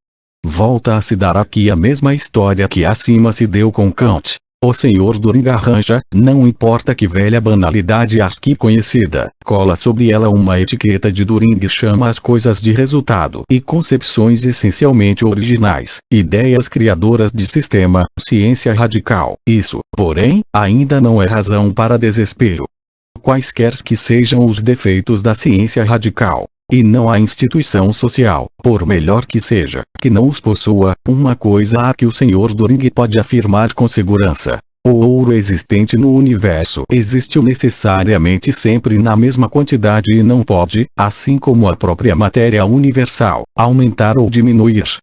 Volta a se dar aqui a mesma história que acima se deu com Kant. O Sr. Turing arranja, não importa que velha banalidade arquiconhecida, cola sobre ela uma etiqueta de Turing e chama as coisas de resultado e concepções essencialmente originais, ideias criadoras de sistema, ciência radical. Isso, porém, ainda não é razão para desespero. Quaisquer que sejam os defeitos da ciência radical, e não há instituição social, por melhor que seja, que não os possua, uma coisa há que o Sr. Turing pode afirmar com segurança. O ouro existente no universo existiu necessariamente sempre na mesma quantidade e não pode, assim como a própria matéria universal, aumentar ou diminuir.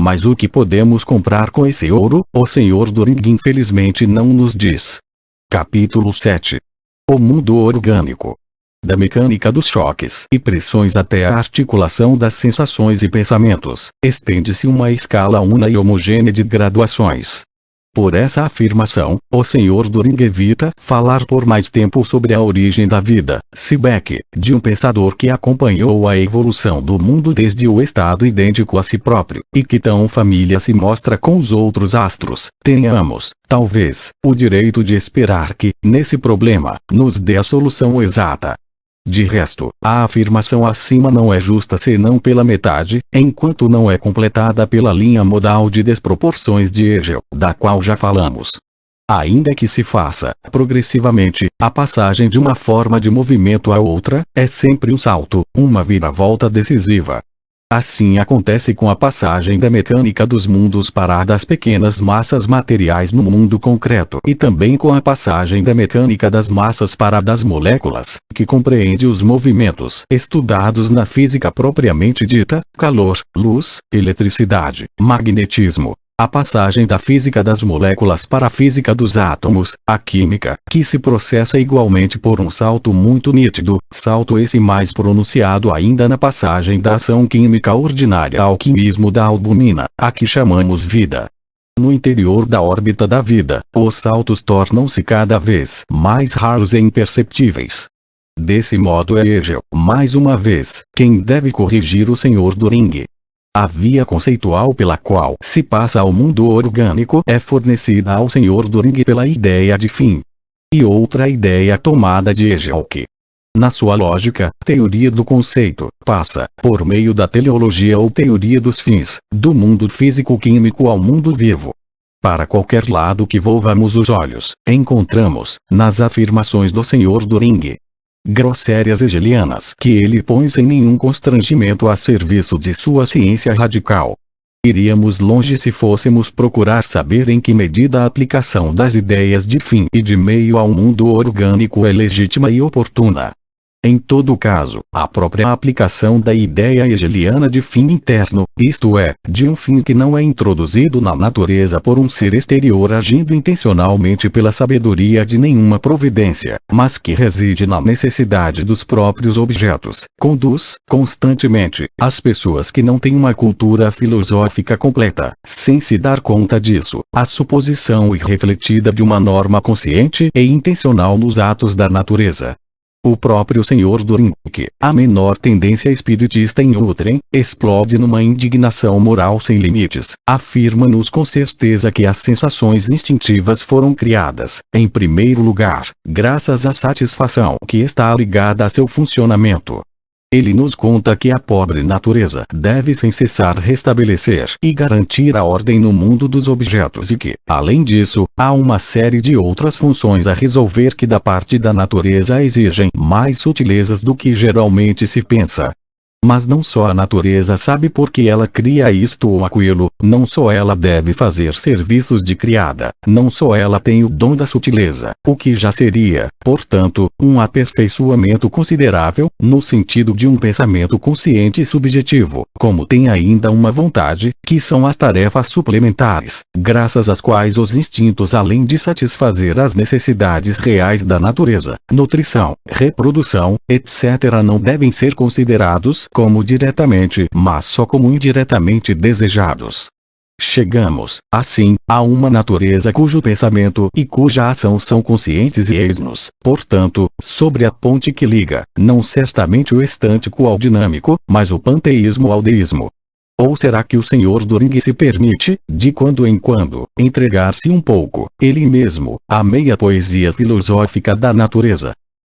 Mas o que podemos comprar com esse ouro, o Sr. Turing infelizmente não nos diz. Capítulo 7. O mundo orgânico. Da mecânica dos choques e pressões até a articulação das sensações e pensamentos, estende-se uma escala una e homogênea de graduações. Por essa afirmação, o Sr. Turing evita falar por mais tempo sobre a origem da vida, se Beck, de um pensador que acompanhou a evolução do mundo desde o estado idêntico a si próprio, e que tão família se mostra com os outros astros, tenhamos, talvez, o direito de esperar que, nesse problema, nos dê a solução exata. De resto, a afirmação acima não é justa senão pela metade, enquanto não é completada pela linha modal de desproporções de Hegel, da qual já falamos. Ainda que se faça, progressivamente, a passagem de uma forma de movimento a outra, é sempre um salto, uma viravolta decisiva. Assim acontece com a passagem da mecânica dos mundos para a das pequenas massas materiais no mundo concreto e também com a passagem da mecânica das massas para a das moléculas, que compreende os movimentos estudados na física propriamente dita, calor, luz, eletricidade, magnetismo. A passagem da física das moléculas para a física dos átomos, a química, que se processa igualmente por um salto muito nítido, salto esse mais pronunciado ainda na passagem da ação química ordinária ao quimismo da albumina, a que chamamos vida. No interior da órbita da vida, os saltos tornam-se cada vez mais raros e imperceptíveis. Desse modo é Hegel, mais uma vez, quem deve corrigir o Sr. Turing. A via conceitual pela qual se passa ao mundo orgânico é fornecida ao Sr. Turing pela ideia de fim. E outra ideia tomada de Hegel que, na sua lógica, teoria do conceito, passa, por meio da teleologia ou teoria dos fins, do mundo físico-químico ao mundo vivo. Para qualquer lado que volvamos os olhos, encontramos, nas afirmações do Sr. Turing, grossérias hegelianas que ele põe sem nenhum constrangimento a serviço de sua ciência radical. Iríamos longe se fôssemos procurar saber em que medida a aplicação das ideias de fim e de meio ao mundo orgânico é legítima e oportuna. Em todo caso, a própria aplicação da ideia hegeliana de fim interno, isto é, de um fim que não é introduzido na natureza por um ser exterior agindo intencionalmente pela sabedoria de nenhuma providência, mas que reside na necessidade dos próprios objetos, conduz, constantemente, as pessoas que não têm uma cultura filosófica completa, sem se dar conta disso, à suposição irrefletida de uma norma consciente e intencional nos atos da natureza. O próprio Sr. Doring, que a menor tendência espiritista em nutrem, explode numa indignação moral sem limites, afirma-nos com certeza que as sensações instintivas foram criadas, em primeiro lugar, graças à satisfação que está ligada a seu funcionamento. Ele nos conta que a pobre natureza deve sem cessar restabelecer e garantir a ordem no mundo dos objetos e que, além disso, há uma série de outras funções a resolver que da parte da natureza exigem mais sutilezas do que geralmente se pensa. Mas não só a natureza sabe por que ela cria isto ou aquilo, não só ela deve fazer serviços de criada, não só ela tem o dom da sutileza, o que já seria, portanto, um aperfeiçoamento considerável, no sentido de um pensamento consciente e subjetivo, como tem ainda uma vontade, que são as tarefas suplementares, graças às quais os instintos, além de satisfazer as necessidades reais da natureza, nutrição, reprodução, etc., não devem ser considerados como diretamente, mas só como indiretamente desejados. Chegamos, assim, a uma natureza cujo pensamento e cuja ação são conscientes e eis-nos, portanto, sobre a ponte que liga, não certamente o estântico ao dinâmico, mas o panteísmo ao deísmo. Ou será que o Sr. Doring se permite, de quando em quando, entregar-se um pouco, ele mesmo, à meia poesia filosófica da natureza?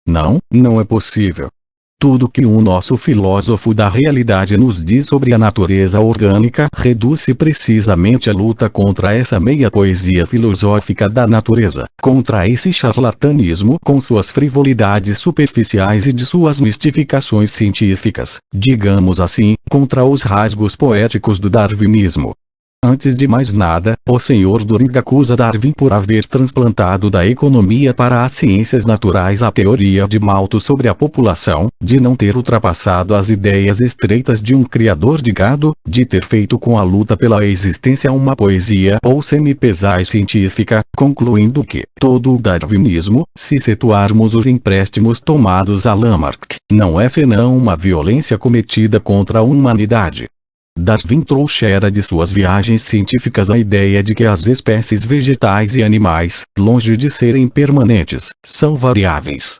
Não, não é possível. Tudo que o nosso filósofo da realidade nos diz sobre a natureza orgânica reduz-se precisamente à luta contra essa meia poesia filosófica da natureza, contra esse charlatanismo com suas frivolidades superficiais e de suas mistificações científicas, digamos assim, contra os rasgos poéticos do darwinismo. Antes de mais nada, o Sr. Doring acusa Darwin por haver transplantado da economia para as ciências naturais a teoria de Malthus sobre a população, de não ter ultrapassado as ideias estreitas de um criador de gado, de ter feito com a luta pela existência uma poesia ou semipesai científica, concluindo que todo o darwinismo, se situarmos os empréstimos tomados a Lamarck, não é senão uma violência cometida contra a humanidade. Darwin trouxera de suas viagens científicas a ideia de que as espécies vegetais e animais, longe de serem permanentes, são variáveis.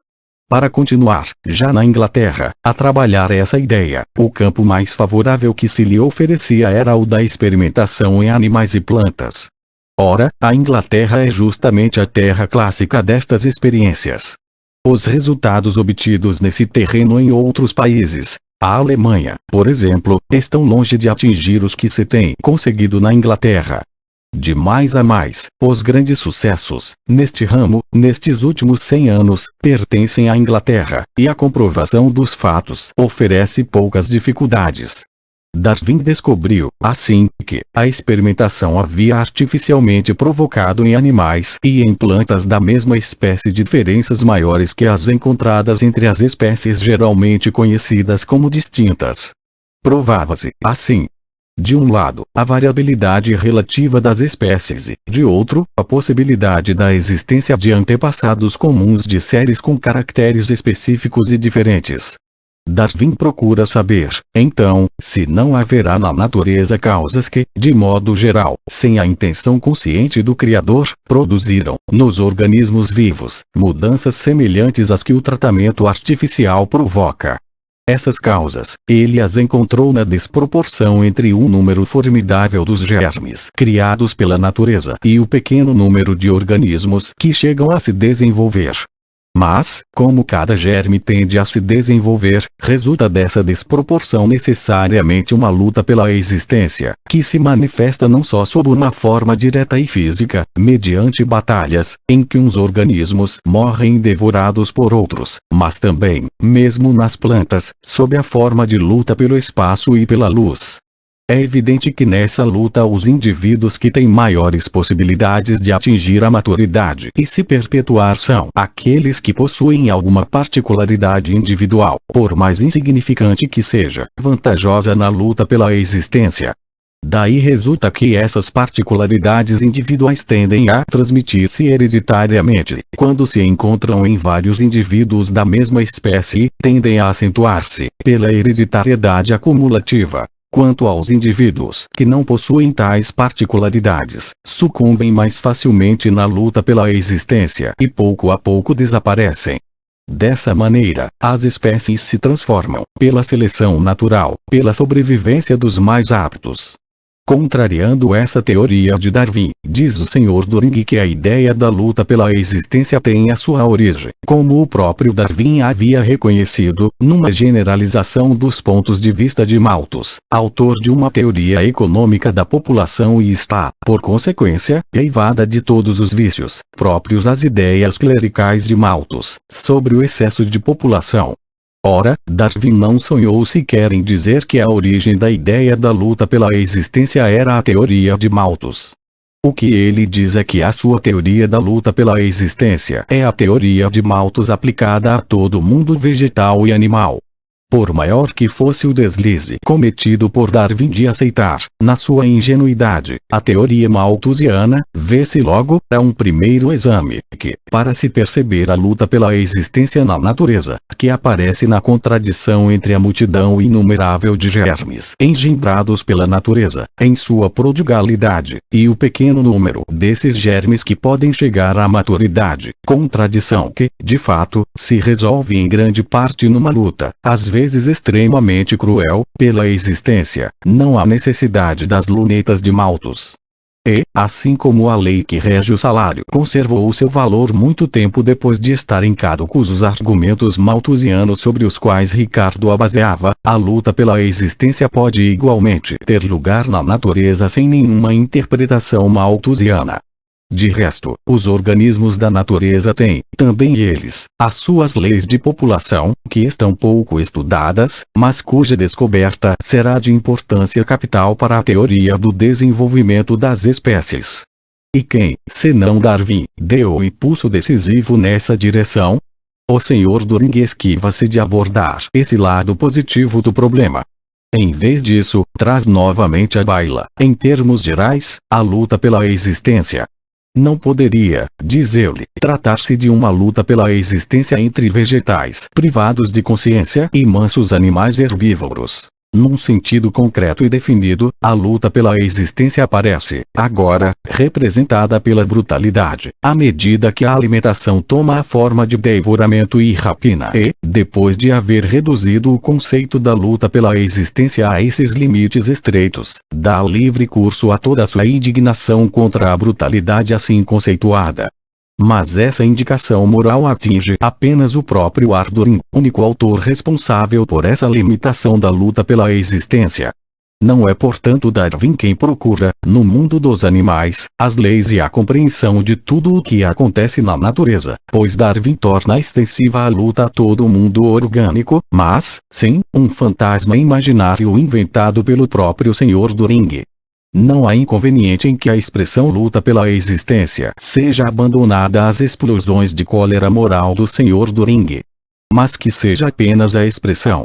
Para continuar, já na Inglaterra, a trabalhar essa ideia, o campo mais favorável que se lhe oferecia era o da experimentação em animais e plantas. Ora, a Inglaterra é justamente a terra clássica destas experiências. Os resultados obtidos nesse terreno em outros países, a Alemanha, por exemplo, estão longe de atingir os que se tem conseguido na Inglaterra. De mais a mais, os grandes sucessos, neste ramo, nestes últimos 100 anos, pertencem à Inglaterra, e a comprovação dos fatos oferece poucas dificuldades. Darwin descobriu, assim, que a experimentação havia artificialmente provocado em animais e em plantas da mesma espécie diferenças maiores que as encontradas entre as espécies geralmente conhecidas como distintas. Provava-se, assim, de um lado, a variabilidade relativa das espécies e, de outro, a possibilidade da existência de antepassados comuns de séries com caracteres específicos e diferentes. Darwin procura saber, então, se não haverá na natureza causas que, de modo geral, sem a intenção consciente do Criador, produziram, nos organismos vivos, mudanças semelhantes às que o tratamento artificial provoca. Essas causas, ele as encontrou na desproporção entre um número formidável dos germes criados pela natureza e o pequeno número de organismos que chegam a se desenvolver. Mas, como cada germe tende a se desenvolver, resulta dessa desproporção necessariamente uma luta pela existência, que se manifesta não só sob uma forma direta e física, mediante batalhas, em que uns organismos morrem devorados por outros, mas também, mesmo nas plantas, sob a forma de luta pelo espaço e pela luz. É evidente que nessa luta os indivíduos que têm maiores possibilidades de atingir a maturidade e se perpetuar são aqueles que possuem alguma particularidade individual, por mais insignificante que seja, vantajosa na luta pela existência. Daí resulta que essas particularidades individuais tendem a transmitir-se hereditariamente, quando se encontram em vários indivíduos da mesma espécie, tendem a acentuar-se pela hereditariedade acumulativa. Quanto aos indivíduos que não possuem tais particularidades, sucumbem mais facilmente na luta pela existência e pouco a pouco desaparecem. Dessa maneira, as espécies se transformam, pela seleção natural, pela sobrevivência dos mais aptos. Contrariando essa teoria de Darwin, diz o Sr. Turing que a ideia da luta pela existência tem a sua origem, como o próprio Darwin havia reconhecido, numa generalização dos pontos de vista de Malthus, autor de uma teoria econômica da população, e está, por consequência, eivada de todos os vícios próprios às ideias clericais de Malthus sobre o excesso de população. Ora, Darwin não sonhou sequer em dizer que a origem da ideia da luta pela existência era a teoria de Malthus. O que ele diz é que a sua teoria da luta pela existência é a teoria de Malthus aplicada a todo o mundo vegetal e animal. Por maior que fosse o deslize cometido por Darwin de aceitar, na sua ingenuidade, a teoria malthusiana, vê-se logo, a um primeiro exame, que, para se perceber a luta pela existência na natureza, que aparece na contradição entre a multidão inumerável de germes engendrados pela natureza, em sua prodigalidade, e o pequeno número desses germes que podem chegar à maturidade, contradição que, de fato, se resolve em grande parte numa luta, às vezes extremamente cruel, pela existência, não há necessidade das lunetas de Malthus. E, assim como a lei que rege o salário conservou seu valor muito tempo depois de estarem caducos os argumentos malthusianos sobre os quais Ricardo a baseava, a luta pela existência pode igualmente ter lugar na natureza sem nenhuma interpretação malthusiana. De resto, os organismos da natureza têm, também eles, as suas leis de população, que estão pouco estudadas, mas cuja descoberta será de importância capital para a teoria do desenvolvimento das espécies. E quem, senão Darwin, deu o impulso decisivo nessa direção? O Sr. Turing esquiva-se de abordar esse lado positivo do problema. Em vez disso, traz novamente à baila, em termos gerais, a luta pela existência. Não poderia, diz ele, tratar-se de uma luta pela existência entre vegetais privados de consciência e mansos animais herbívoros. Num sentido concreto e definido, a luta pela existência aparece, agora, representada pela brutalidade, à medida que a alimentação toma a forma de devoramento e rapina e, depois de haver reduzido o conceito da luta pela existência a esses limites estreitos, dá livre curso a toda a sua indignação contra a brutalidade assim conceituada. Mas essa indicação moral atinge apenas o próprio Turing, único autor responsável por essa limitação da luta pela existência. Não é portanto Darwin quem procura, no mundo dos animais, as leis e a compreensão de tudo o que acontece na natureza, pois Darwin torna extensiva a luta a todo o mundo orgânico, mas, sim, um fantasma imaginário inventado pelo próprio Sr. Turing. Não há inconveniente em que a expressão luta pela existência seja abandonada às explosões de cólera moral do Sr. Turing. Mas que seja apenas a expressão.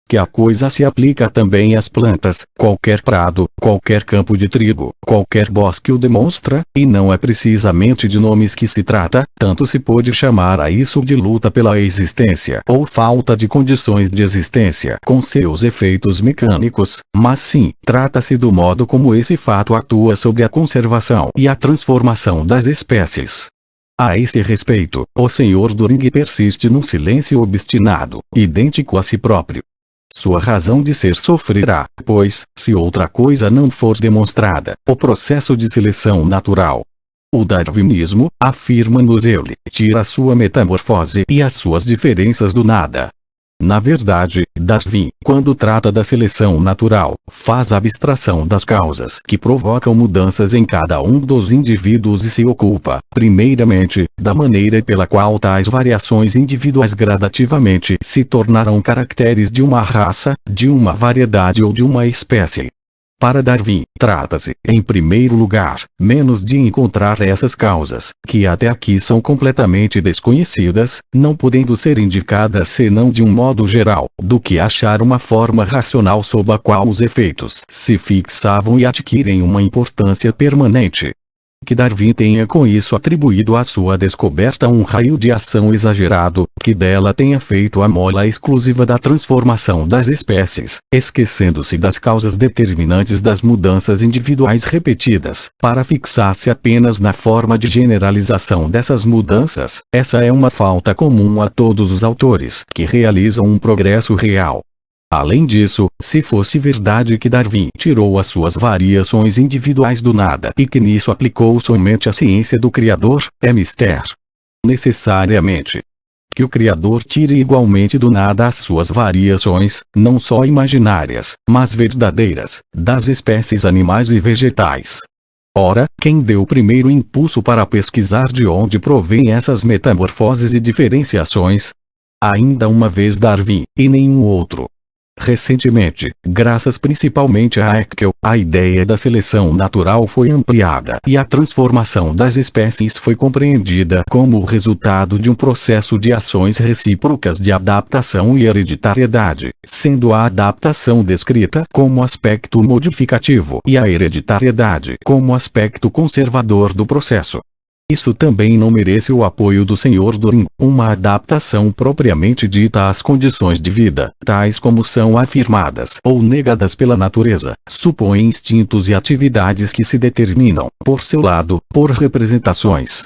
Que a coisa se aplica também às plantas, qualquer prado, qualquer campo de trigo, qualquer bosque o demonstra, e não é precisamente de nomes que se trata, tanto se pode chamar a isso de luta pela existência ou falta de condições de existência com seus efeitos mecânicos, mas sim, trata-se do modo como esse fato atua sobre a conservação e a transformação das espécies. A esse respeito, o Sr. Turing persiste num silêncio obstinado, idêntico a si próprio. Sua razão de ser sofrerá, pois, se outra coisa não for demonstrada, o processo de seleção natural. O darwinismo, afirma-nos ele, tira a sua metamorfose e as suas diferenças do nada. Na verdade, Darwin, quando trata da seleção natural, faz abstração das causas que provocam mudanças em cada um dos indivíduos e se ocupa, primeiramente, da maneira pela qual tais variações individuais gradativamente se tornarão caracteres de uma raça, de uma variedade ou de uma espécie. Para Darwin, trata-se, em primeiro lugar, menos de encontrar essas causas, que até aqui são completamente desconhecidas, não podendo ser indicadas senão de um modo geral, do que achar uma forma racional sob a qual os efeitos se fixavam e adquirem uma importância permanente. Que Darwin tenha com isso atribuído à sua descoberta um raio de ação exagerado, que dela tenha feito a mola exclusiva da transformação das espécies, esquecendo-se das causas determinantes das mudanças individuais repetidas, para fixar-se apenas na forma de generalização dessas mudanças, essa é uma falta comum a todos os autores que realizam um progresso real. Além disso, se fosse verdade que Darwin tirou as suas variações individuais do nada e que nisso aplicou somente a ciência do Criador, é mister necessariamente que o Criador tire igualmente do nada as suas variações, não só imaginárias, mas verdadeiras, das espécies animais e vegetais. Ora, quem deu o primeiro impulso para pesquisar de onde provêm essas metamorfoses e diferenciações? Ainda uma vez Darwin, e nenhum outro. Recentemente, graças principalmente a Haeckel, a ideia da seleção natural foi ampliada e a transformação das espécies foi compreendida como o resultado de um processo de ações recíprocas de adaptação e hereditariedade, sendo a adaptação descrita como aspecto modificativo e a hereditariedade como aspecto conservador do processo. Isso também não merece o apoio do Sr. Dorin. Uma adaptação propriamente dita às condições de vida, tais como são afirmadas ou negadas pela natureza, supõe instintos e atividades que se determinam, por seu lado, por representações.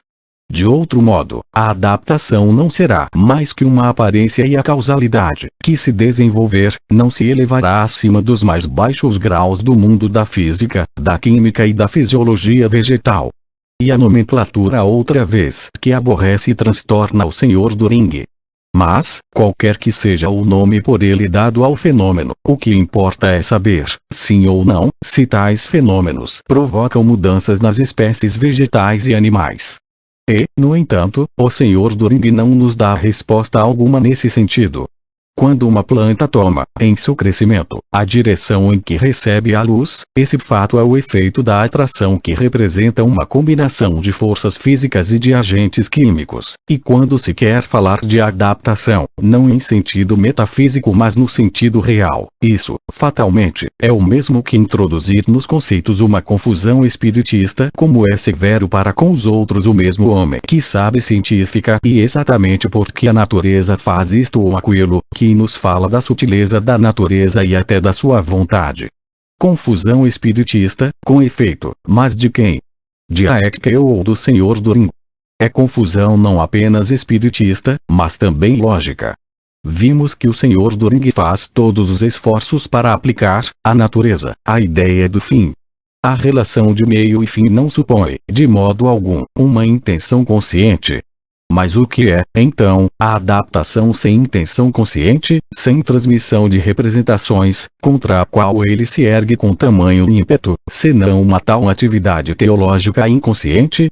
De outro modo, a adaptação não será mais que uma aparência e a causalidade, que se desenvolver, não se elevará acima dos mais baixos graus do mundo da física, da química e da fisiologia vegetal. E a nomenclatura outra vez que aborrece e transtorna o Sr. Doring. Mas, qualquer que seja o nome por ele dado ao fenômeno, o que importa é saber, sim ou não, se tais fenômenos provocam mudanças nas espécies vegetais e animais. E, no entanto, o Sr. Doring não nos dá resposta alguma nesse sentido. Quando uma planta toma, em seu crescimento, a direção em que recebe a luz, esse fato é o efeito da atração que representa uma combinação de forças físicas e de agentes químicos, e quando se quer falar de adaptação, não em sentido metafísico mas no sentido real, isso, fatalmente, é o mesmo que introduzir nos conceitos uma confusão espiritista como é severo para com os outros o mesmo homem que sabe científica e exatamente porque a natureza faz isto ou aquilo, que nos fala da sutileza da natureza e até da sua vontade. Confusão espiritista, com efeito, mas de quem? De Haeckel ou do Sr. Doring? É confusão não apenas espiritista, mas também lógica. Vimos que o Sr. Doring faz todos os esforços para aplicar, à natureza, a ideia do fim. A relação de meio e fim não supõe, de modo algum, uma intenção consciente. Mas o que é, então, a adaptação sem intenção consciente, sem transmissão de representações, contra a qual ele se ergue com tamanho ímpeto, senão uma tal atividade teológica inconsciente?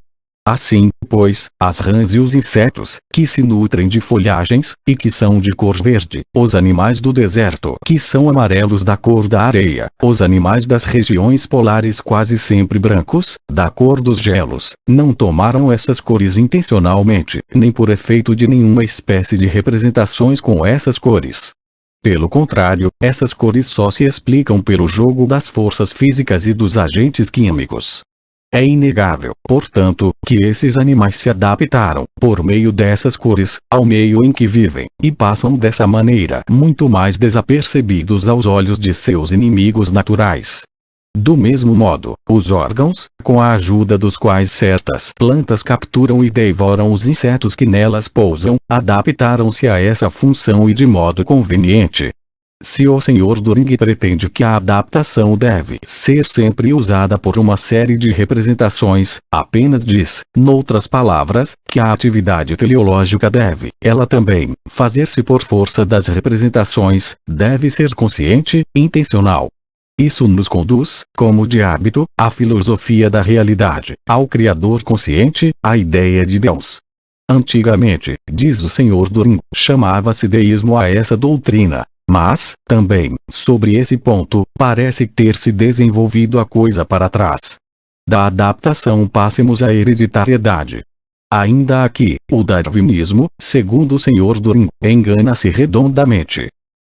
Assim, pois, as rãs e os insetos, que se nutrem de folhagens, e que são de cor verde, os animais do deserto, que são amarelos da cor da areia, os animais das regiões polares quase sempre brancos, da cor dos gelos, não tomaram essas cores intencionalmente, nem por efeito de nenhuma espécie de representações com essas cores. Pelo contrário, essas cores só se explicam pelo jogo das forças físicas e dos agentes químicos. É inegável, portanto, que esses animais se adaptaram, por meio dessas cores, ao meio em que vivem, e passam dessa maneira muito mais desapercebidos aos olhos de seus inimigos naturais. Do mesmo modo, os órgãos, com a ajuda dos quais certas plantas capturam e devoram os insetos que nelas pousam, adaptaram-se a essa função e de modo conveniente. Se o Sr. Doring pretende que a adaptação deve ser sempre usada por uma série de representações, apenas diz, noutras palavras, que a atividade teleológica deve, ela também, fazer-se por força das representações, deve ser consciente, intencional. Isso nos conduz, como de hábito, à filosofia da realidade, ao Criador consciente, à ideia de Deus. Antigamente, diz o Sr. Doring, chamava-se deísmo a essa doutrina. Mas, também, sobre esse ponto, parece ter se desenvolvido a coisa para trás. Da adaptação passemos à hereditariedade. Ainda aqui, o darwinismo, segundo o Sr. Turing, engana-se redondamente.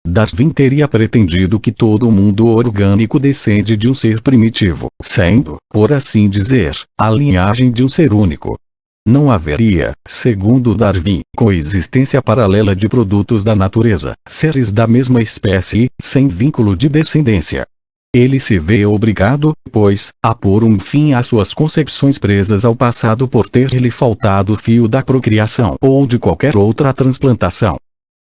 Darwin teria pretendido que todo o mundo orgânico descende de um ser primitivo, sendo, por assim dizer, a linhagem de um ser único. Não haveria, segundo Darwin, coexistência paralela de produtos da natureza, seres da mesma espécie, sem vínculo de descendência. Ele se vê obrigado, pois, a pôr um fim às suas concepções presas ao passado por ter-lhe faltado o fio da procriação ou de qualquer outra transplantação.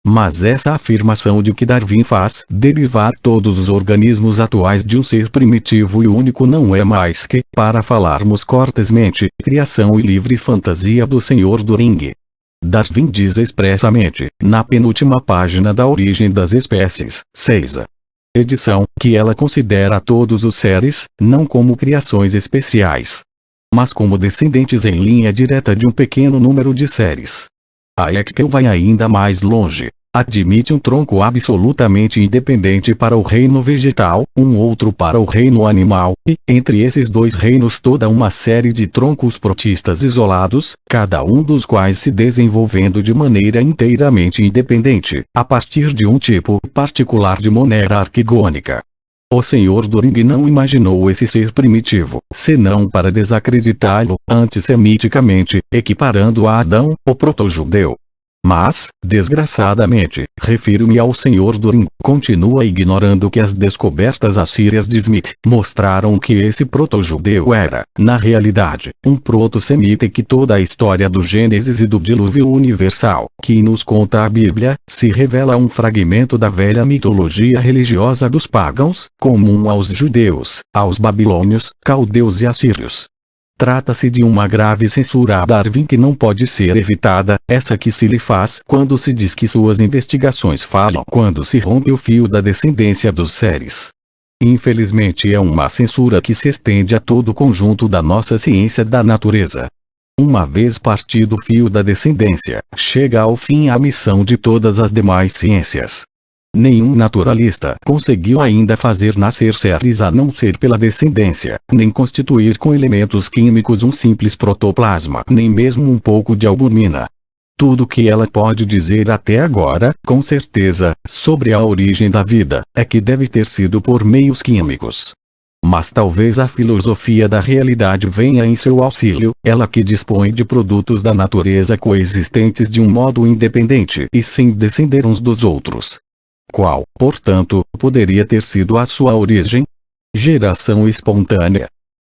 Mas essa afirmação de que Darwin faz derivar todos os organismos atuais de um ser primitivo e único não é mais que, para falarmos cortesmente, criação e livre fantasia do Sr. Turing. Darwin diz expressamente, na penúltima página da Origem das Espécies, 6. edição, que ela considera todos os seres, não como criações especiais, mas como descendentes em linha direta de um pequeno número de seres. A Haeckel vai ainda mais longe. Admite um tronco absolutamente independente para o reino vegetal, um outro para o reino animal, e, entre esses dois reinos toda uma série de troncos protistas isolados, cada um dos quais se desenvolvendo de maneira inteiramente independente, a partir de um tipo particular de monera arquigônica. O Sr. Turing não imaginou esse ser primitivo, senão para desacreditá-lo, antissemiticamente, equiparando a Adão, o proto-judeu. Mas, desgraçadamente, refiro-me ao Sr. Turing, continua ignorando que as descobertas assírias de Smith mostraram que esse proto-judeu era, na realidade, um proto-semita e que toda a história do Gênesis e do dilúvio universal, que nos conta a Bíblia, se revela um fragmento da velha mitologia religiosa dos pagãos, comum aos judeus, aos babilônios, caldeus e assírios. Trata-se de uma grave censura a Darwin que não pode ser evitada, essa que se lhe faz quando se diz que suas investigações falham quando se rompe o fio da descendência dos seres. Infelizmente é uma censura que se estende a todo o conjunto da nossa ciência da natureza. Uma vez partido o fio da descendência, chega ao fim a missão de todas as demais ciências. Nenhum naturalista conseguiu ainda fazer nascer seres a não ser pela descendência, nem constituir com elementos químicos um simples protoplasma, nem mesmo um pouco de albumina. Tudo que ela pode dizer até agora, com certeza, sobre a origem da vida, é que deve ter sido por meios químicos. Mas talvez a filosofia da realidade venha em seu auxílio, ela que dispõe de produtos da natureza coexistentes de um modo independente e sem descender uns dos outros. Qual, portanto, poderia ter sido a sua origem? Geração espontânea.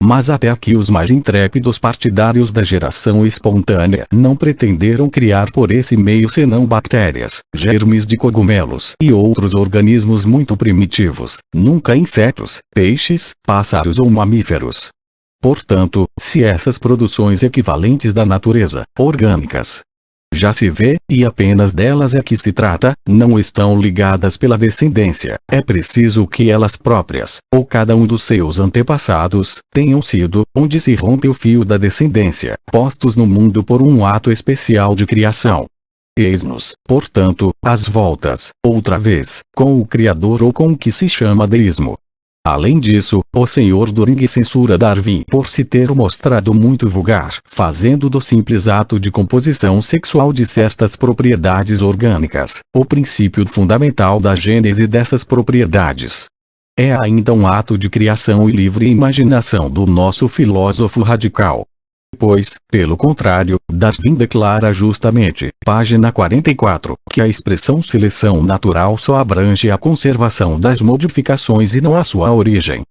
Mas até aqui os mais intrépidos partidários da geração espontânea não pretenderam criar por esse meio senão bactérias, germes de cogumelos e outros organismos muito primitivos, nunca insetos, peixes, pássaros ou mamíferos. Portanto, se essas produções equivalentes da natureza, orgânicas, já se vê, e apenas delas é que se trata, não estão ligadas pela descendência, é preciso que elas próprias, ou cada um dos seus antepassados, tenham sido, onde se rompe o fio da descendência, postos no mundo por um ato especial de criação. Eis-nos, portanto, às voltas, outra vez, com o Criador ou com o que se chama deísmo. Além disso, o Sr. Turing censura Darwin por se ter mostrado muito vulgar, fazendo do simples ato de composição sexual de certas propriedades orgânicas, o princípio fundamental da gênese dessas propriedades. É ainda um ato de criação e livre imaginação do nosso filósofo radical. Pois, pelo contrário, Darwin declara justamente, página 44, que a expressão seleção natural só abrange a conservação das modificações e não a sua origem.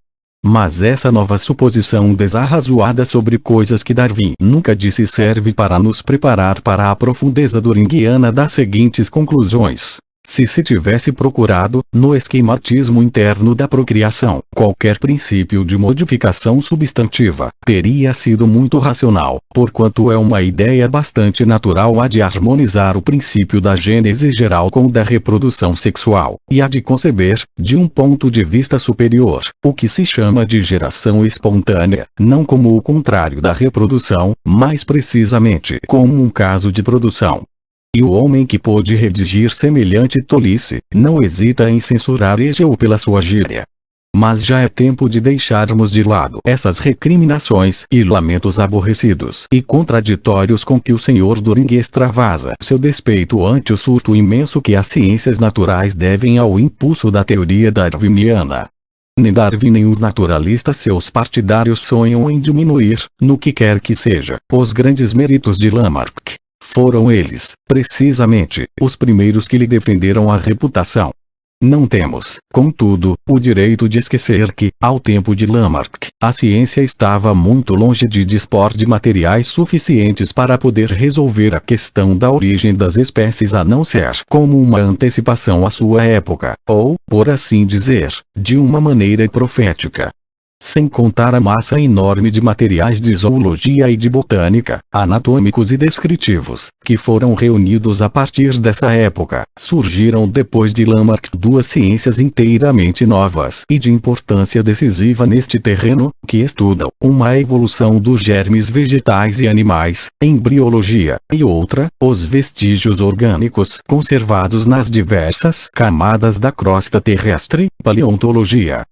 Mas essa nova suposição desarrazoada sobre coisas que Darwin nunca disse serve para nos preparar para a profundeza turingiana das seguintes conclusões. Se se tivesse procurado, no esquematismo interno da procriação, qualquer princípio de modificação substantiva, teria sido muito racional, porquanto é uma ideia bastante natural a de harmonizar o princípio da gênese geral com o da reprodução sexual, e a de conceber, de um ponto de vista superior, o que se chama de geração espontânea, não como o contrário da reprodução, mas precisamente como um caso de produção. E o homem que pôde redigir semelhante tolice, não hesita em censurar Hegel pela sua gíria. Mas já é tempo de deixarmos de lado essas recriminações e lamentos aborrecidos e contraditórios com que o Sr. Düring extravasa seu despeito ante o surto imenso que as ciências naturais devem ao impulso da teoria darwiniana. Nem Darwin nem os naturalistas seus partidários sonham em diminuir, no que quer que seja, os grandes méritos de Lamarck. Foram eles, precisamente, os primeiros que lhe defenderam a reputação. Não temos, contudo, o direito de esquecer que, ao tempo de Lamarck, a ciência estava muito longe de dispor de materiais suficientes para poder resolver a questão da origem das espécies, a não ser como uma antecipação à sua época, ou, por assim dizer, de uma maneira profética. Sem contar a massa enorme de materiais de zoologia e de botânica, anatômicos e descritivos, que foram reunidos a partir dessa época, surgiram depois de Lamarck duas ciências inteiramente novas e de importância decisiva neste terreno, que estudam uma evolução dos germes vegetais e animais, embriologia, e outra, os vestígios orgânicos conservados nas diversas camadas da crosta terrestre, paleontologia.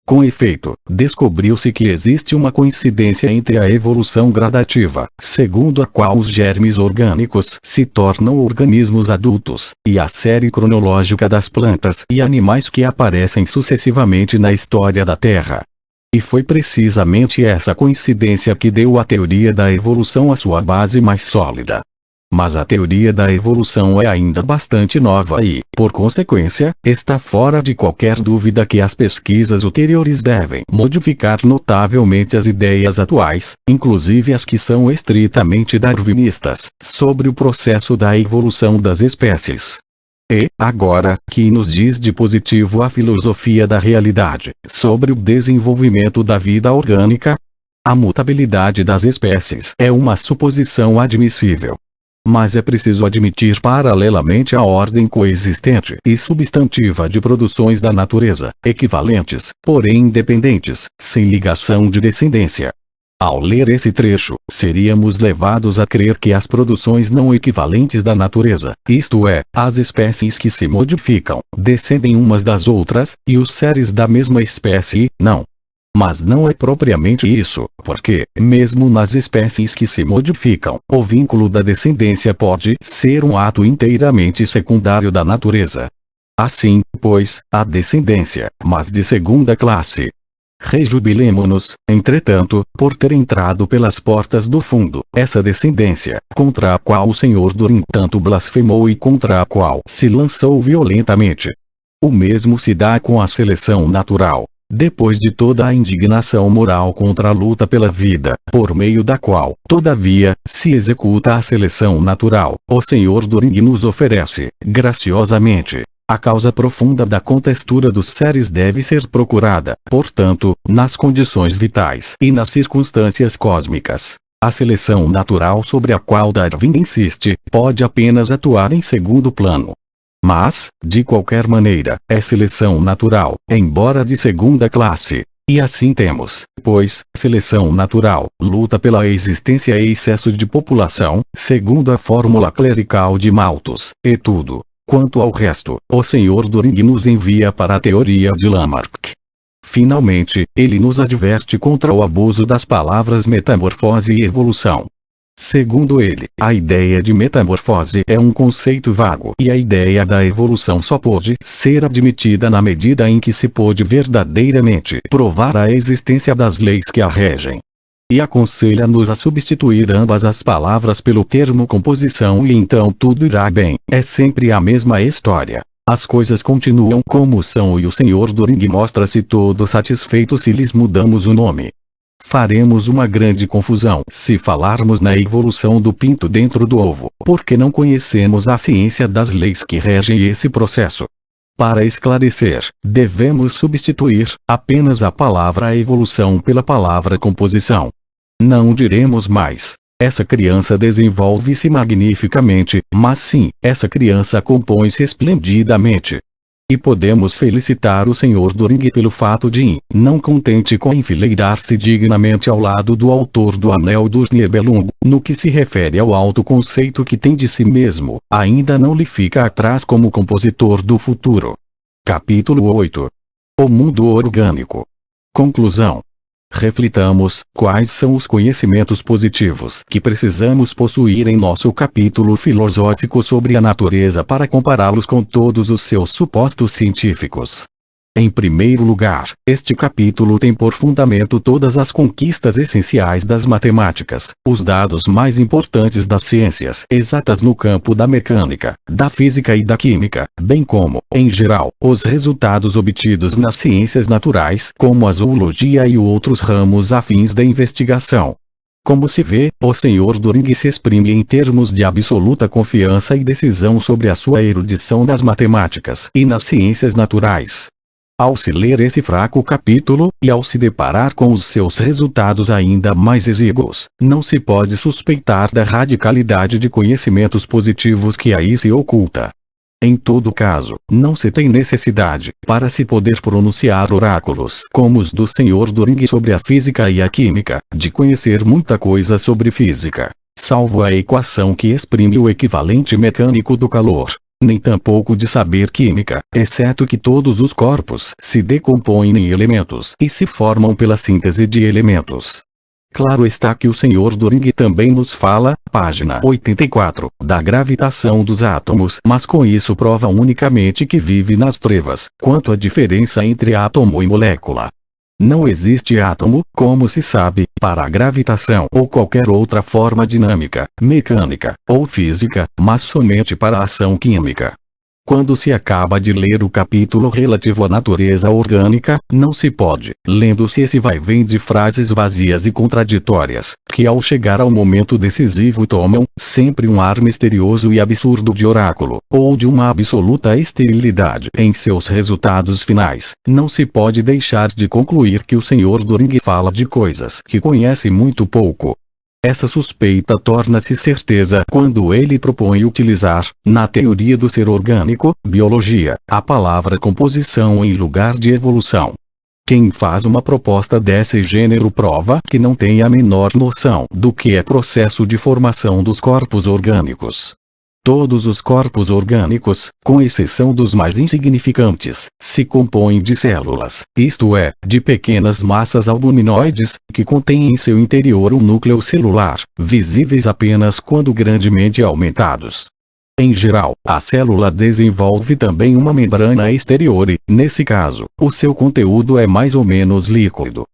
Com efeito, descobriu-se que existe uma coincidência entre a evolução gradativa, segundo a qual os germes orgânicos se tornam organismos adultos, e a série cronológica das plantas e animais que aparecem sucessivamente na história da Terra. E foi precisamente essa coincidência que deu à teoria da evolução a sua base mais sólida. Mas a teoria da evolução é ainda bastante nova e, por consequência, está fora de qualquer dúvida que as pesquisas ulteriores devem modificar notavelmente as ideias atuais, inclusive as que são estritamente darwinistas, sobre o processo da evolução das espécies. E, agora, que nos diz de positivo a filosofia da realidade, sobre o desenvolvimento da vida orgânica? A mutabilidade das espécies é uma suposição admissível. Mas é preciso admitir paralelamente a ordem coexistente e substantiva de produções da natureza, equivalentes, porém independentes, sem ligação de descendência. Ao ler esse trecho, seríamos levados a crer que as produções não equivalentes da natureza, isto é, as espécies que se modificam, descendem umas das outras, e os seres da mesma espécie, não. Mas não é propriamente isso, porque, mesmo nas espécies que se modificam, o vínculo da descendência pode ser um ato inteiramente secundário da natureza. Assim, pois, a descendência, mas de segunda classe. Rejubilemo-nos, entretanto, por ter entrado pelas portas do fundo, essa descendência, contra a qual o Sr. Düring tanto blasfemou e contra a qual se lançou violentamente. O mesmo se dá com a seleção natural. Depois de toda a indignação moral contra a luta pela vida, por meio da qual, todavia, se executa a seleção natural, o Sr. Düring nos oferece, graciosamente, a causa profunda da contextura dos seres deve ser procurada, portanto, nas condições vitais e nas circunstâncias cósmicas. A seleção natural sobre a qual Darwin insiste, pode apenas atuar em segundo plano. Mas, de qualquer maneira, é seleção natural, embora de segunda classe. E assim temos, pois, seleção natural, luta pela existência e excesso de população, segundo a fórmula clerical de Malthus, e tudo. Quanto ao resto, o Sr. Düring nos envia para a teoria de Lamarck. Finalmente, ele nos adverte contra o abuso das palavras metamorfose e evolução. Segundo ele, a ideia de metamorfose é um conceito vago e a ideia da evolução só pode ser admitida na medida em que se pôde verdadeiramente provar a existência das leis que a regem. E aconselha-nos a substituir ambas as palavras pelo termo composição e então tudo irá bem. É sempre a mesma história. As coisas continuam como são e o Sr. Düring mostra-se todo satisfeito se lhes mudamos o nome. Faremos uma grande confusão se falarmos na evolução do pinto dentro do ovo, porque não conhecemos a ciência das leis que regem esse processo. Para esclarecer, devemos substituir apenas a palavra evolução pela palavra composição. Não diremos mais: essa criança desenvolve-se magnificamente, mas sim, essa criança compõe-se esplendidamente. E podemos felicitar o Sr. Doring pelo fato de, não contente com enfileirar-se dignamente ao lado do autor do Anel dos Nibelung, no que se refere ao autoconceito que tem de si mesmo, ainda não lhe fica atrás como compositor do futuro. Capítulo 8. O mundo orgânico. Conclusão. Reflitamos, quais são os conhecimentos positivos que precisamos possuir em nosso capítulo filosófico sobre a natureza para compará-los com todos os seus supostos científicos. Em primeiro lugar, este capítulo tem por fundamento todas as conquistas essenciais das matemáticas, os dados mais importantes das ciências exatas no campo da mecânica, da física e da química, bem como, em geral, os resultados obtidos nas ciências naturais, como a zoologia e outros ramos afins da investigação. Como se vê, o Sr. Doring se exprime em termos de absoluta confiança e decisão sobre a sua erudição nas matemáticas e nas ciências naturais. Ao se ler esse fraco capítulo, e ao se deparar com os seus resultados ainda mais exíguos, não se pode suspeitar da radicalidade de conhecimentos positivos que aí se oculta. Em todo caso, não se tem necessidade, para se poder pronunciar oráculos como os do Sr. Doring sobre a física e a química, de conhecer muita coisa sobre física, salvo a equação que exprime o equivalente mecânico do calor. Nem tampouco de saber química, exceto que todos os corpos se decompõem em elementos e se formam pela síntese de elementos. Claro está que o Sr. Doring também nos fala, página 84, da gravitação dos átomos, mas com isso prova unicamente que vive nas trevas, quanto à diferença entre átomo e molécula. Não existe átomo, como se sabe, para a gravitação ou qualquer outra forma dinâmica, mecânica, ou física, mas somente para a ação química. Quando se acaba de ler o capítulo relativo à natureza orgânica, não se pode, lendo-se esse vai-vem de frases vazias e contraditórias, que ao chegar ao momento decisivo tomam, sempre um ar misterioso e absurdo de oráculo, ou de uma absoluta esterilidade em seus resultados finais, não se pode deixar de concluir que o Sr. Doring fala de coisas que conhece muito pouco. Essa suspeita torna-se certeza quando ele propõe utilizar, na teoria do ser orgânico, biologia, a palavra composição em lugar de evolução. Quem faz uma proposta desse gênero prova que não tem a menor noção do que é processo de formação dos corpos orgânicos. Todos os corpos orgânicos, com exceção dos mais insignificantes, se compõem de células, isto é, de pequenas massas albuminoides, que contêm em seu interior um núcleo celular, visíveis apenas quando grandemente aumentados. Em geral, a célula desenvolve também uma membrana exterior e, nesse caso, o seu conteúdo é mais ou menos líquido.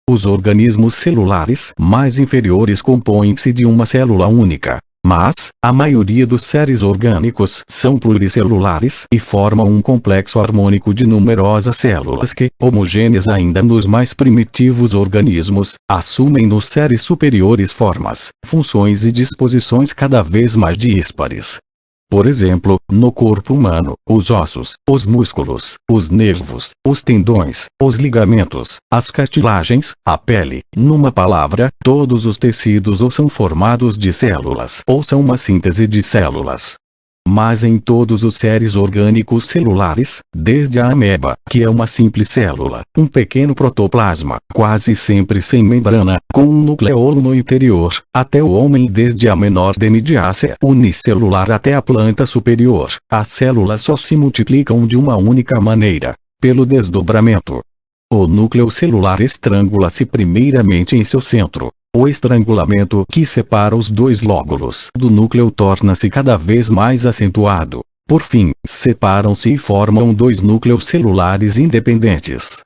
Os organismos celulares mais inferiores compõem-se de uma célula única. Mas, a maioria dos seres orgânicos são pluricelulares e formam um complexo harmônico de numerosas células que, homogêneas ainda nos mais primitivos organismos, assumem nos seres superiores formas, funções e disposições cada vez mais díspares. Por exemplo, no corpo humano, os ossos, os músculos, os nervos, os tendões, os ligamentos, as cartilagens, a pele, numa palavra, todos os tecidos ou são formados de células ou são uma síntese de células. Mas em todos os seres orgânicos celulares, desde a ameba, que é uma simples célula, um pequeno protoplasma, quase sempre sem membrana, com um nucleolo no interior, até o homem desde a menor demidiácea unicelular até a planta superior, as células só se multiplicam de uma única maneira, pelo desdobramento. O núcleo celular estrangula-se primeiramente em seu centro. O estrangulamento que separa os dois lóbulos do núcleo torna-se cada vez mais acentuado. Por fim, separam-se e formam dois núcleos celulares independentes.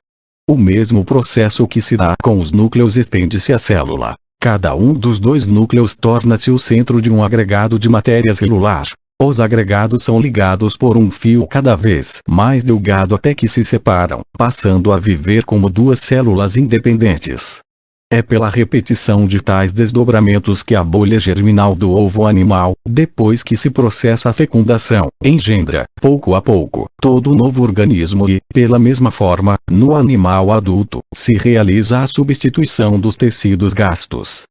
O mesmo processo que se dá com os núcleos estende-se à célula. Cada um dos dois núcleos torna-se o centro de um agregado de matéria celular. Os agregados são ligados por um fio cada vez mais delgado até que se separam, passando a viver como duas células independentes. É pela repetição de tais desdobramentos que a bolha germinal do ovo animal, depois que se processa a fecundação, engendra, pouco a pouco, todo o novo organismo e, pela mesma forma, no animal adulto, se realiza a substituição dos tecidos gastos.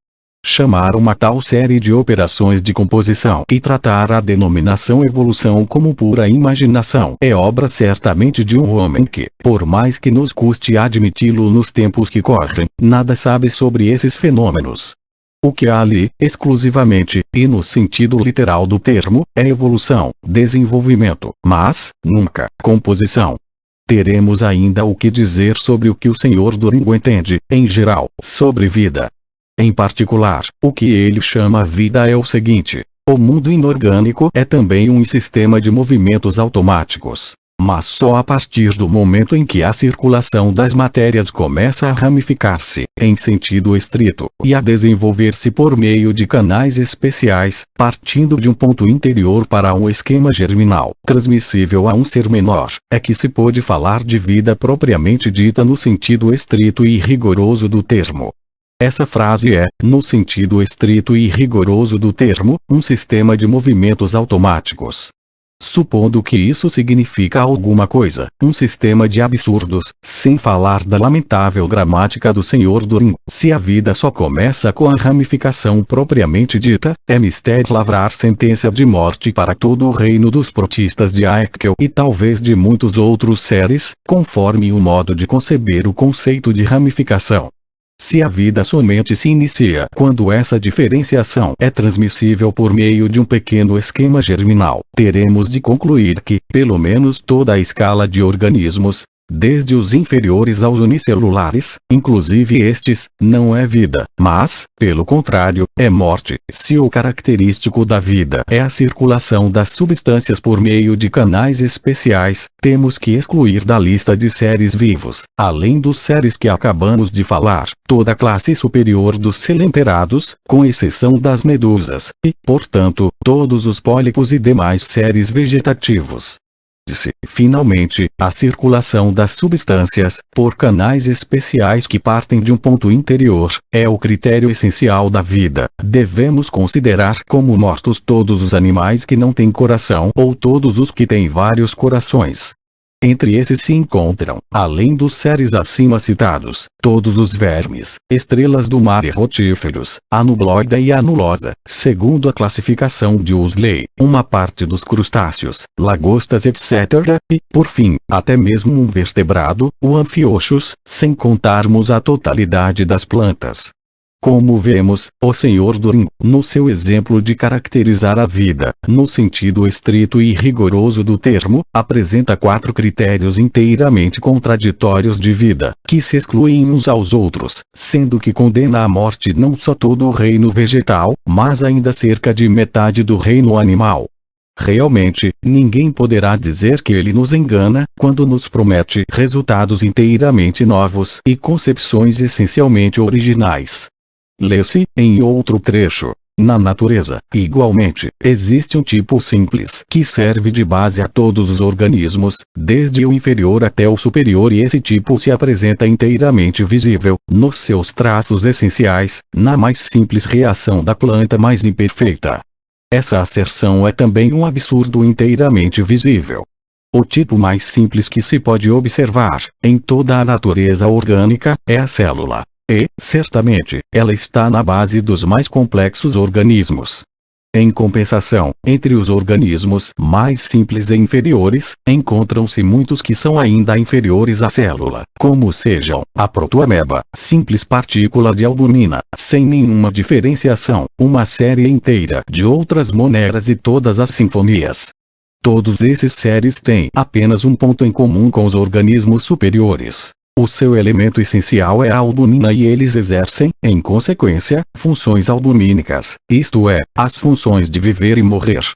Chamar uma tal série de operações de composição e tratar a denominação evolução como pura imaginação é obra certamente de um homem que, por mais que nos custe admiti-lo nos tempos que correm, nada sabe sobre esses fenômenos. O que há ali, exclusivamente, e no sentido literal do termo, é evolução, desenvolvimento, mas, nunca, composição. Teremos ainda o que dizer sobre o que o Sr. Doringo entende, em geral, sobre vida. Em particular, o que ele chama vida é o seguinte: o mundo inorgânico é também um sistema de movimentos automáticos, mas só a partir do momento em que a circulação das matérias começa a ramificar-se, em sentido estrito, e a desenvolver-se por meio de canais especiais, partindo de um ponto interior para um esquema germinal, transmissível a um ser menor, é que se pode falar de vida propriamente dita no sentido estrito e rigoroso do termo. Essa frase é, no sentido estrito e rigoroso do termo, um sistema de movimentos automáticos. Supondo que isso significa alguma coisa, um sistema de absurdos, sem falar da lamentável gramática do Sr. Doringo. Se a vida só começa com a ramificação propriamente dita, é mistério lavrar sentença de morte para todo o reino dos protistas de Haeckel e talvez de muitos outros seres, conforme o modo de conceber o conceito de ramificação. Se a vida somente se inicia quando essa diferenciação é transmissível por meio de um pequeno esquema germinal, teremos de concluir que, pelo menos toda a escala de organismos, desde os inferiores aos unicelulares, inclusive estes, não é vida, mas, pelo contrário, é morte. Se o característico da vida é a circulação das substâncias por meio de canais especiais, temos que excluir da lista de seres vivos, além dos seres que acabamos de falar, toda a classe superior dos selenterados, com exceção das medusas, e, portanto, todos os pólipos e demais seres vegetativos. Finalmente, a circulação das substâncias, por canais especiais que partem de um ponto interior, é o critério essencial da vida. Devemos considerar como mortos todos os animais que não têm coração ou todos os que têm vários corações. Entre esses se encontram, além dos seres acima citados, todos os vermes, estrelas do mar e rotíferos, a nubloide e a nulosa, segundo a classificação de Huxley, uma parte dos crustáceos, lagostas etc. e, por fim, até mesmo um vertebrado, o Amphioxus, sem contarmos a totalidade das plantas. Como vemos, o Sr. Doringo, no seu exemplo de caracterizar a vida, no sentido estrito e rigoroso do termo, apresenta 4 critérios inteiramente contraditórios de vida, que se excluem uns aos outros, sendo que condena à morte não só todo o reino vegetal, mas ainda cerca de metade do reino animal. Realmente, ninguém poderá dizer que ele nos engana, quando nos promete resultados inteiramente novos e concepções essencialmente originais. Lê-se, em outro trecho, na natureza, igualmente, existe um tipo simples que serve de base a todos os organismos, desde o inferior até o superior, e esse tipo se apresenta inteiramente visível, nos seus traços essenciais, na mais simples reação da planta mais imperfeita. Essa asserção é também um absurdo inteiramente visível. O tipo mais simples que se pode observar, em toda a natureza orgânica, é a célula. E, certamente, ela está na base dos mais complexos organismos. Em compensação, entre os organismos mais simples e inferiores, encontram-se muitos que são ainda inferiores à célula, como sejam a protoameba, simples partícula de albumina, sem nenhuma diferenciação, uma série inteira de outras moneras e todas as sinfonias. Todos esses seres têm apenas um ponto em comum com os organismos superiores. O seu elemento essencial é a albumina e eles exercem, em consequência, funções albumínicas, isto é, as funções de viver e morrer.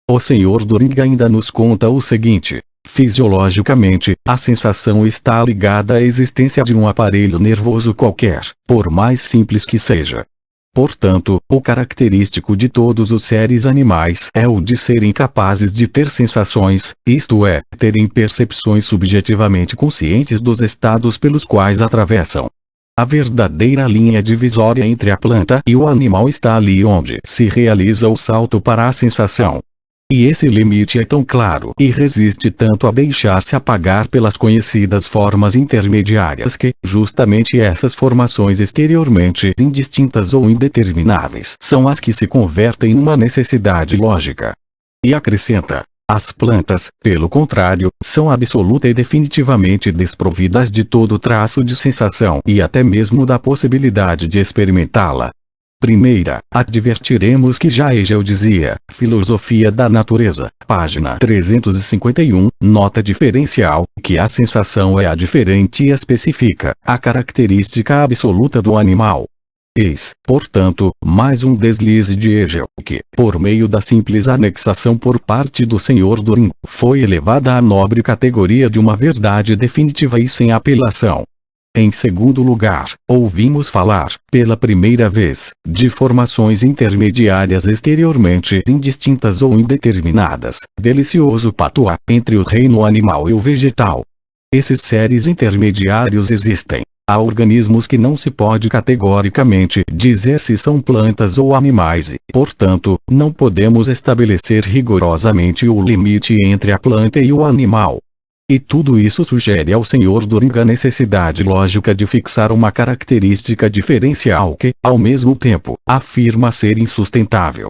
O Sr. Doringo ainda nos conta o seguinte: fisiologicamente, a sensação está ligada à existência de um aparelho nervoso qualquer, por mais simples que seja. Portanto, o característico de todos os seres animais é o de serem capazes de ter sensações, isto é, terem percepções subjetivamente conscientes dos estados pelos quais atravessam. A verdadeira linha divisória entre a planta e o animal está ali onde se realiza o salto para a sensação. E esse limite é tão claro e resiste tanto a deixar-se apagar pelas conhecidas formas intermediárias que, justamente essas formações exteriormente indistintas ou indetermináveis são as que se convertem numa necessidade lógica. E acrescenta: as plantas, pelo contrário, são absoluta e definitivamente desprovidas de todo traço de sensação e até mesmo da possibilidade de experimentá-la. Primeira, advertiremos que já Hegel dizia, Filosofia da Natureza, página 351, nota diferencial, que a sensação é a diferente e especifica, a característica absoluta do animal. Eis, portanto, mais um deslize de Hegel, que, por meio da simples anexação por parte do Sr. Düring, foi elevada à nobre categoria de uma verdade definitiva e sem apelação. Em segundo lugar, ouvimos falar, pela primeira vez, de formações intermediárias exteriormente indistintas ou indeterminadas, delicioso patois, entre o reino animal e o vegetal. Esses seres intermediários existem. Há organismos que não se pode categoricamente dizer se são plantas ou animais e, portanto, não podemos estabelecer rigorosamente o limite entre a planta e o animal. E tudo isso sugere ao Sr. Düring a necessidade lógica de fixar uma característica diferencial que, ao mesmo tempo, afirma ser insustentável.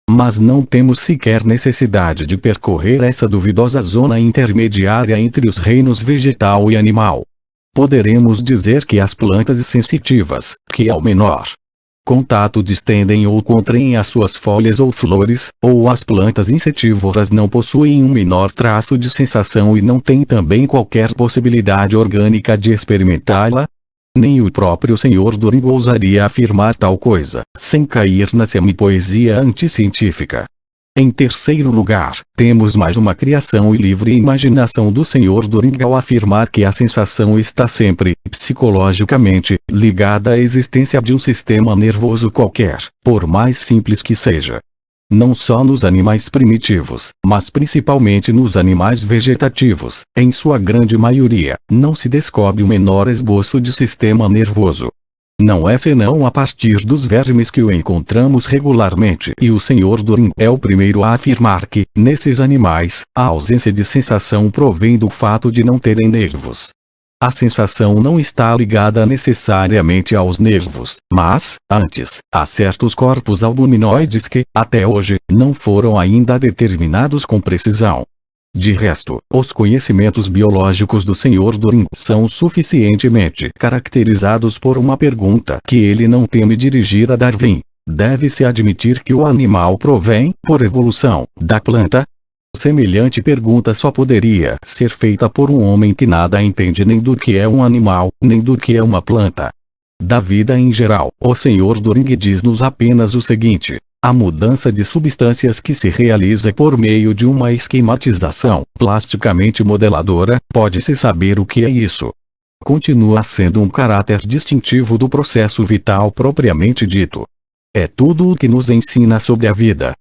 Mas não temos sequer necessidade de percorrer essa duvidosa zona intermediária entre os reinos vegetal e animal. Poderemos dizer que as plantas sensitivas, que ao menor contato distendem ou contraem as suas folhas ou flores, ou as plantas insetívoras não possuem um menor traço de sensação e não têm também qualquer possibilidade orgânica de experimentá-la? Nem o próprio Sr. Düring ousaria afirmar tal coisa, sem cair na semipoesia anticientífica. Em terceiro lugar, temos mais uma criação e livre imaginação do Sr. Düring ao afirmar que a sensação está sempre, psicologicamente, ligada à existência de um sistema nervoso qualquer, por mais simples que seja. Não só nos animais primitivos, mas principalmente nos animais vegetativos, em sua grande maioria, não se descobre o menor esboço de sistema nervoso. Não é senão a partir dos vermes que o encontramos regularmente, e o Sr. Düring é o primeiro a afirmar que, nesses animais, a ausência de sensação provém do fato de não terem nervos. A sensação não está ligada necessariamente aos nervos, mas, antes, a certos corpos albuminoides que, até hoje, não foram ainda determinados com precisão. De resto, os conhecimentos biológicos do Sr. Düring são suficientemente caracterizados por uma pergunta que ele não teme dirigir a Darwin: deve-se admitir que o animal provém, por evolução, da planta? Semelhante pergunta só poderia ser feita por um homem que nada entende nem do que é um animal, nem do que é uma planta. Da vida em geral, o Sr. Düring diz-nos apenas o seguinte: a mudança de substâncias que se realiza por meio de uma esquematização plasticamente modeladora, pode-se saber o que é isso. Continua sendo um caráter distintivo do processo vital propriamente dito. É tudo o que nos ensina sobre a vida.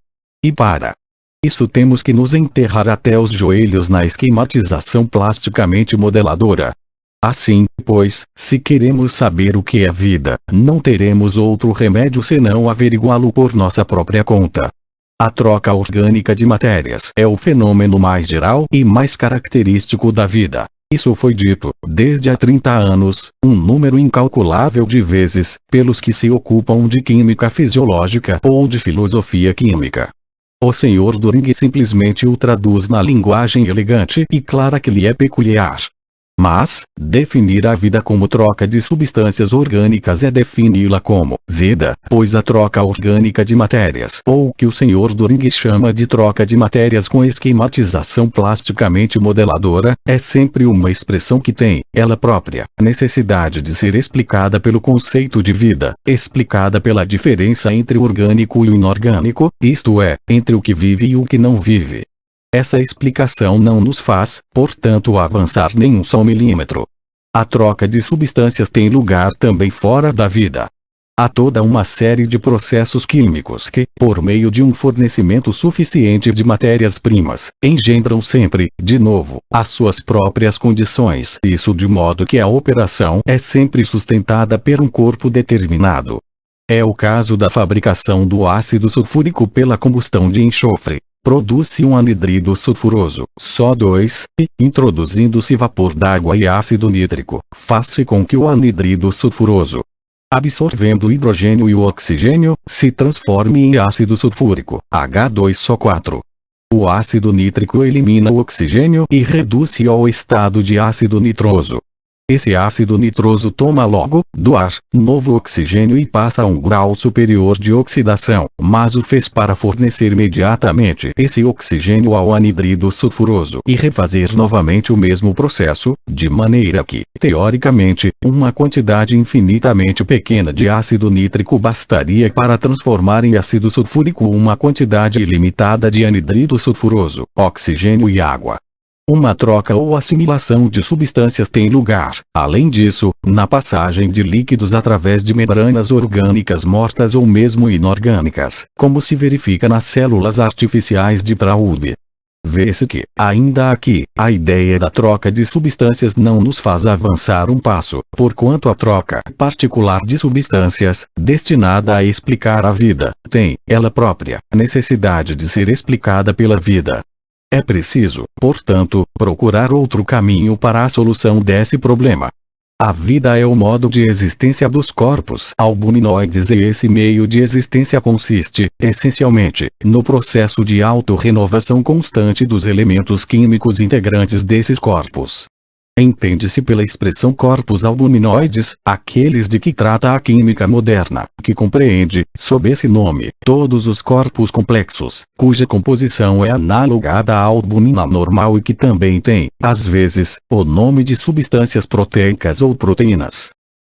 E para isso temos que nos enterrar até os joelhos na esquematização plasticamente modeladora. Assim, pois, se queremos saber o que é vida, não teremos outro remédio senão averiguá-lo por nossa própria conta. A troca orgânica de matérias é o fenômeno mais geral e mais característico da vida. Isso foi dito, desde há 30 anos, um número incalculável de vezes, pelos que se ocupam de química fisiológica ou de filosofia química. O Sr. Düring simplesmente o traduz na linguagem elegante e clara que lhe é peculiar. Mas, definir a vida como troca de substâncias orgânicas é defini-la como vida, pois a troca orgânica de matérias, ou o que o Sr. Düring chama de troca de matérias com esquematização plasticamente modeladora, é sempre uma expressão que tem, ela própria, necessidade de ser explicada pelo conceito de vida, explicada pela diferença entre o orgânico e o inorgânico, isto é, entre o que vive e o que não vive. Essa explicação não nos faz, portanto, avançar nem um só milímetro. A troca de substâncias tem lugar também fora da vida. Há toda uma série de processos químicos que, por meio de um fornecimento suficiente de matérias-primas, engendram sempre, de novo, as suas próprias condições. Isso de modo que a operação é sempre sustentada por um corpo determinado. É o caso da fabricação do ácido sulfúrico pela combustão de enxofre. Produz-se um anidrido sulfuroso, SO2, e, introduzindo-se vapor d'água e ácido nítrico, faz-se com que o anidrido sulfuroso, absorvendo o hidrogênio e o oxigênio, se transforme em ácido sulfúrico, H2SO4. O ácido nítrico elimina o oxigênio e reduz-se ao estado de ácido nitroso. Esse ácido nitroso toma logo, do ar, novo oxigênio e passa a um grau superior de oxidação, mas o fez para fornecer imediatamente esse oxigênio ao anidrido sulfuroso e refazer novamente o mesmo processo, de maneira que, teoricamente, uma quantidade infinitamente pequena de ácido nítrico bastaria para transformar em ácido sulfúrico uma quantidade ilimitada de anidrido sulfuroso, oxigênio e água. Uma troca ou assimilação de substâncias tem lugar, além disso, na passagem de líquidos através de membranas orgânicas mortas ou mesmo inorgânicas, como se verifica nas células artificiais de Praube. Vê-se que, ainda aqui, a ideia da troca de substâncias não nos faz avançar um passo, porquanto a troca particular de substâncias, destinada a explicar a vida, tem, ela própria, necessidade de ser explicada pela vida. É preciso, portanto, procurar outro caminho para a solução desse problema. A vida é o modo de existência dos corpos albuminoides e esse meio de existência consiste, essencialmente, no processo de autorrenovação constante dos elementos químicos integrantes desses corpos. Entende-se pela expressão corpos albuminoides, aqueles de que trata a química moderna, que compreende, sob esse nome, todos os corpos complexos, cuja composição é analogada à albumina normal e que também tem, às vezes, o nome de substâncias proteicas ou proteínas.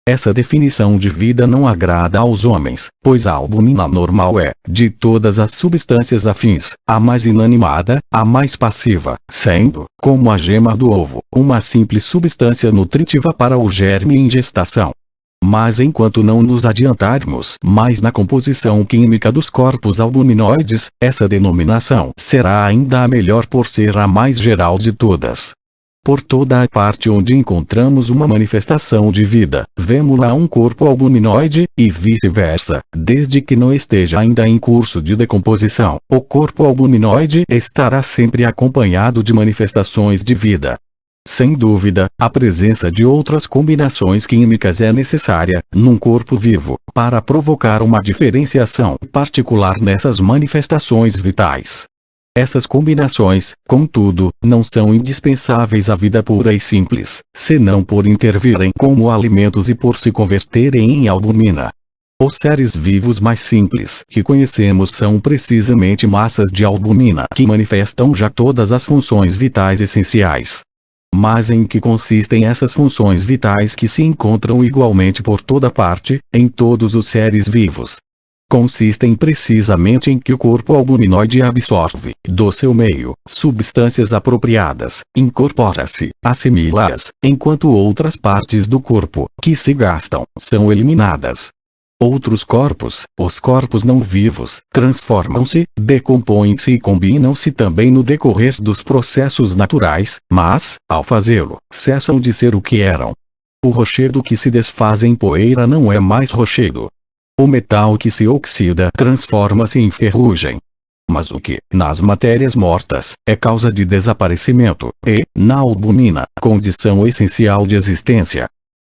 Essa definição de vida não agrada aos homens, pois a albumina normal é, de todas as substâncias afins, a mais inanimada, a mais passiva, sendo, como a gema do ovo, uma simples substância nutritiva para o germe em gestação. Mas enquanto não nos adiantarmos mais na composição química dos corpos albuminoides, essa denominação será ainda a melhor por ser a mais geral de todas. Por toda a parte onde encontramos uma manifestação de vida, vemo-la um corpo albuminoide, e vice-versa, desde que não esteja ainda em curso de decomposição, o corpo albuminoide estará sempre acompanhado de manifestações de vida. Sem dúvida, a presença de outras combinações químicas é necessária, num corpo vivo, para provocar uma diferenciação particular nessas manifestações vitais. Essas combinações, contudo, não são indispensáveis à vida pura e simples, senão por intervirem como alimentos e por se converterem em albumina. Os seres vivos mais simples que conhecemos são precisamente massas de albumina que manifestam já todas as funções vitais essenciais. Mas em que consistem essas funções vitais que se encontram igualmente por toda parte, em todos os seres vivos? Consistem precisamente em que o corpo albuminoide absorve, do seu meio, substâncias apropriadas, incorpora-se, assimila-as, enquanto outras partes do corpo, que se gastam, são eliminadas. Outros corpos, os corpos não vivos, transformam-se, decompõem-se e combinam-se também no decorrer dos processos naturais, mas, ao fazê-lo, cessam de ser o que eram. O rochedo que se desfaz em poeira não é mais rochedo. O metal que se oxida transforma-se em ferrugem. Mas o que, nas matérias mortas, é causa de desaparecimento, e, na albumina, condição essencial de existência.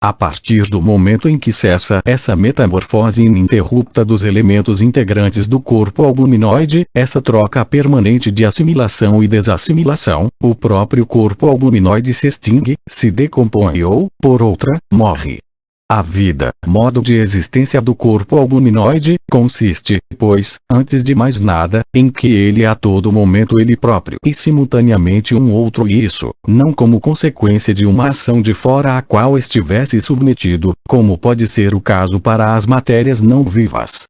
A partir do momento em que cessa essa metamorfose ininterrupta dos elementos integrantes do corpo albuminoide, essa troca permanente de assimilação e desassimilação, o próprio corpo albuminoide se extingue, se decompõe ou, por outra, morre. A vida, modo de existência do corpo albuminoide, consiste, pois, antes de mais nada, em que ele é a todo momento ele próprio e simultaneamente um outro e isso, não como consequência de uma ação de fora à qual estivesse submetido, como pode ser o caso para as matérias não vivas.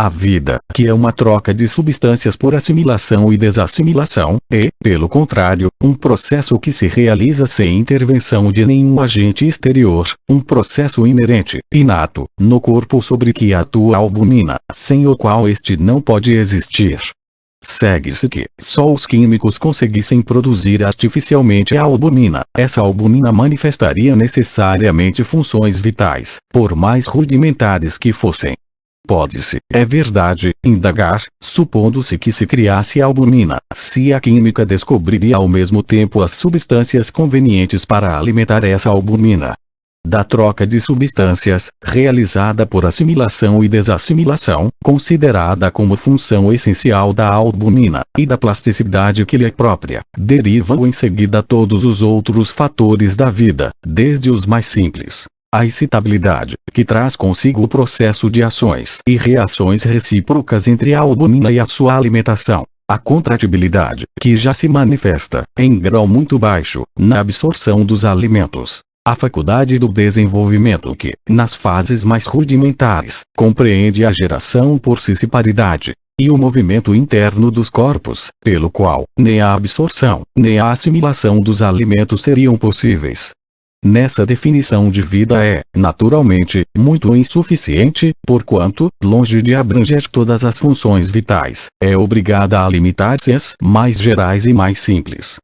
A vida, que é uma troca de substâncias por assimilação e desassimilação, é, pelo contrário, um processo que se realiza sem intervenção de nenhum agente exterior, um processo inerente, inato, no corpo sobre que atua a albumina, sem o qual este não pode existir. Segue-se que, só os químicos conseguissem produzir artificialmente a albumina, essa albumina manifestaria necessariamente funções vitais, por mais rudimentares que fossem. Pode-se, é verdade, indagar, supondo-se que se criasse a albumina, se a química descobriria ao mesmo tempo as substâncias convenientes para alimentar essa albumina. Da troca de substâncias, realizada por assimilação e desassimilação, considerada como função essencial da albumina, e da plasticidade que lhe é própria, derivam em seguida todos os outros fatores da vida, desde os mais simples. A excitabilidade, que traz consigo o processo de ações e reações recíprocas entre a albumina e a sua alimentação. A contratibilidade, que já se manifesta, em grau muito baixo, na absorção dos alimentos. A faculdade do desenvolvimento que, nas fases mais rudimentares, compreende a geração por siciparidade, e o movimento interno dos corpos, pelo qual, nem a absorção, nem a assimilação dos alimentos seriam possíveis. Nessa definição de vida é, naturalmente, muito insuficiente, porquanto, longe de abranger todas as funções vitais, é obrigada a limitar-se às mais gerais e mais simples.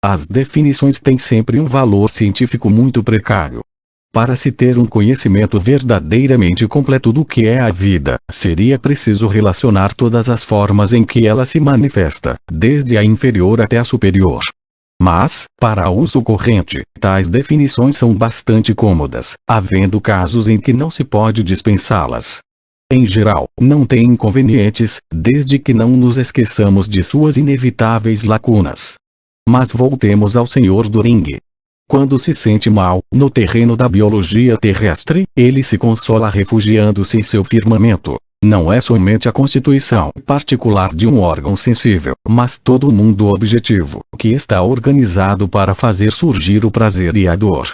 As definições têm sempre um valor científico muito precário. Para se ter um conhecimento verdadeiramente completo do que é a vida, seria preciso relacionar todas as formas em que ela se manifesta, desde a inferior até a superior. Mas, para uso corrente, tais definições são bastante cômodas, havendo casos em que não se pode dispensá-las. Em geral, não tem inconvenientes, desde que não nos esqueçamos de suas inevitáveis lacunas. Mas voltemos ao Sr. Doring. Quando se sente mal, no terreno da biologia terrestre, ele se consola refugiando-se em seu firmamento. Não é somente a constituição particular de um órgão sensível, mas todo o mundo objetivo, que está organizado para fazer surgir o prazer e a dor.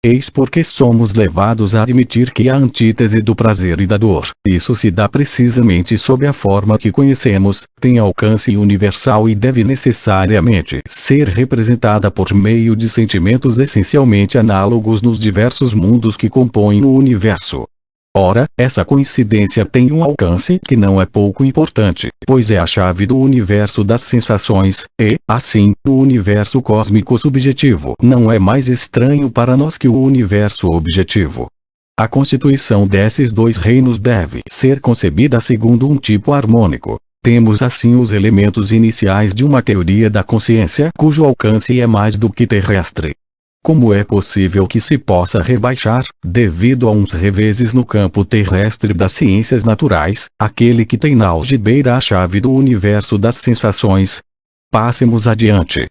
Eis porque somos levados a admitir que a antítese do prazer e da dor, isso se dá precisamente sob a forma que conhecemos, tem alcance universal e deve necessariamente ser representada por meio de sentimentos essencialmente análogos nos diversos mundos que compõem o universo. Ora, essa coincidência tem um alcance que não é pouco importante, pois é a chave do universo das sensações, e, assim, o universo cósmico subjetivo não é mais estranho para nós que o universo objetivo. A constituição desses dois reinos deve ser concebida segundo um tipo harmônico. Temos assim os elementos iniciais de uma teoria da consciência cujo alcance é mais do que terrestre. Como é possível que se possa rebaixar, devido a uns reveses no campo terrestre das ciências naturais, aquele que tem na algibeira a chave do universo das sensações? Passemos adiante.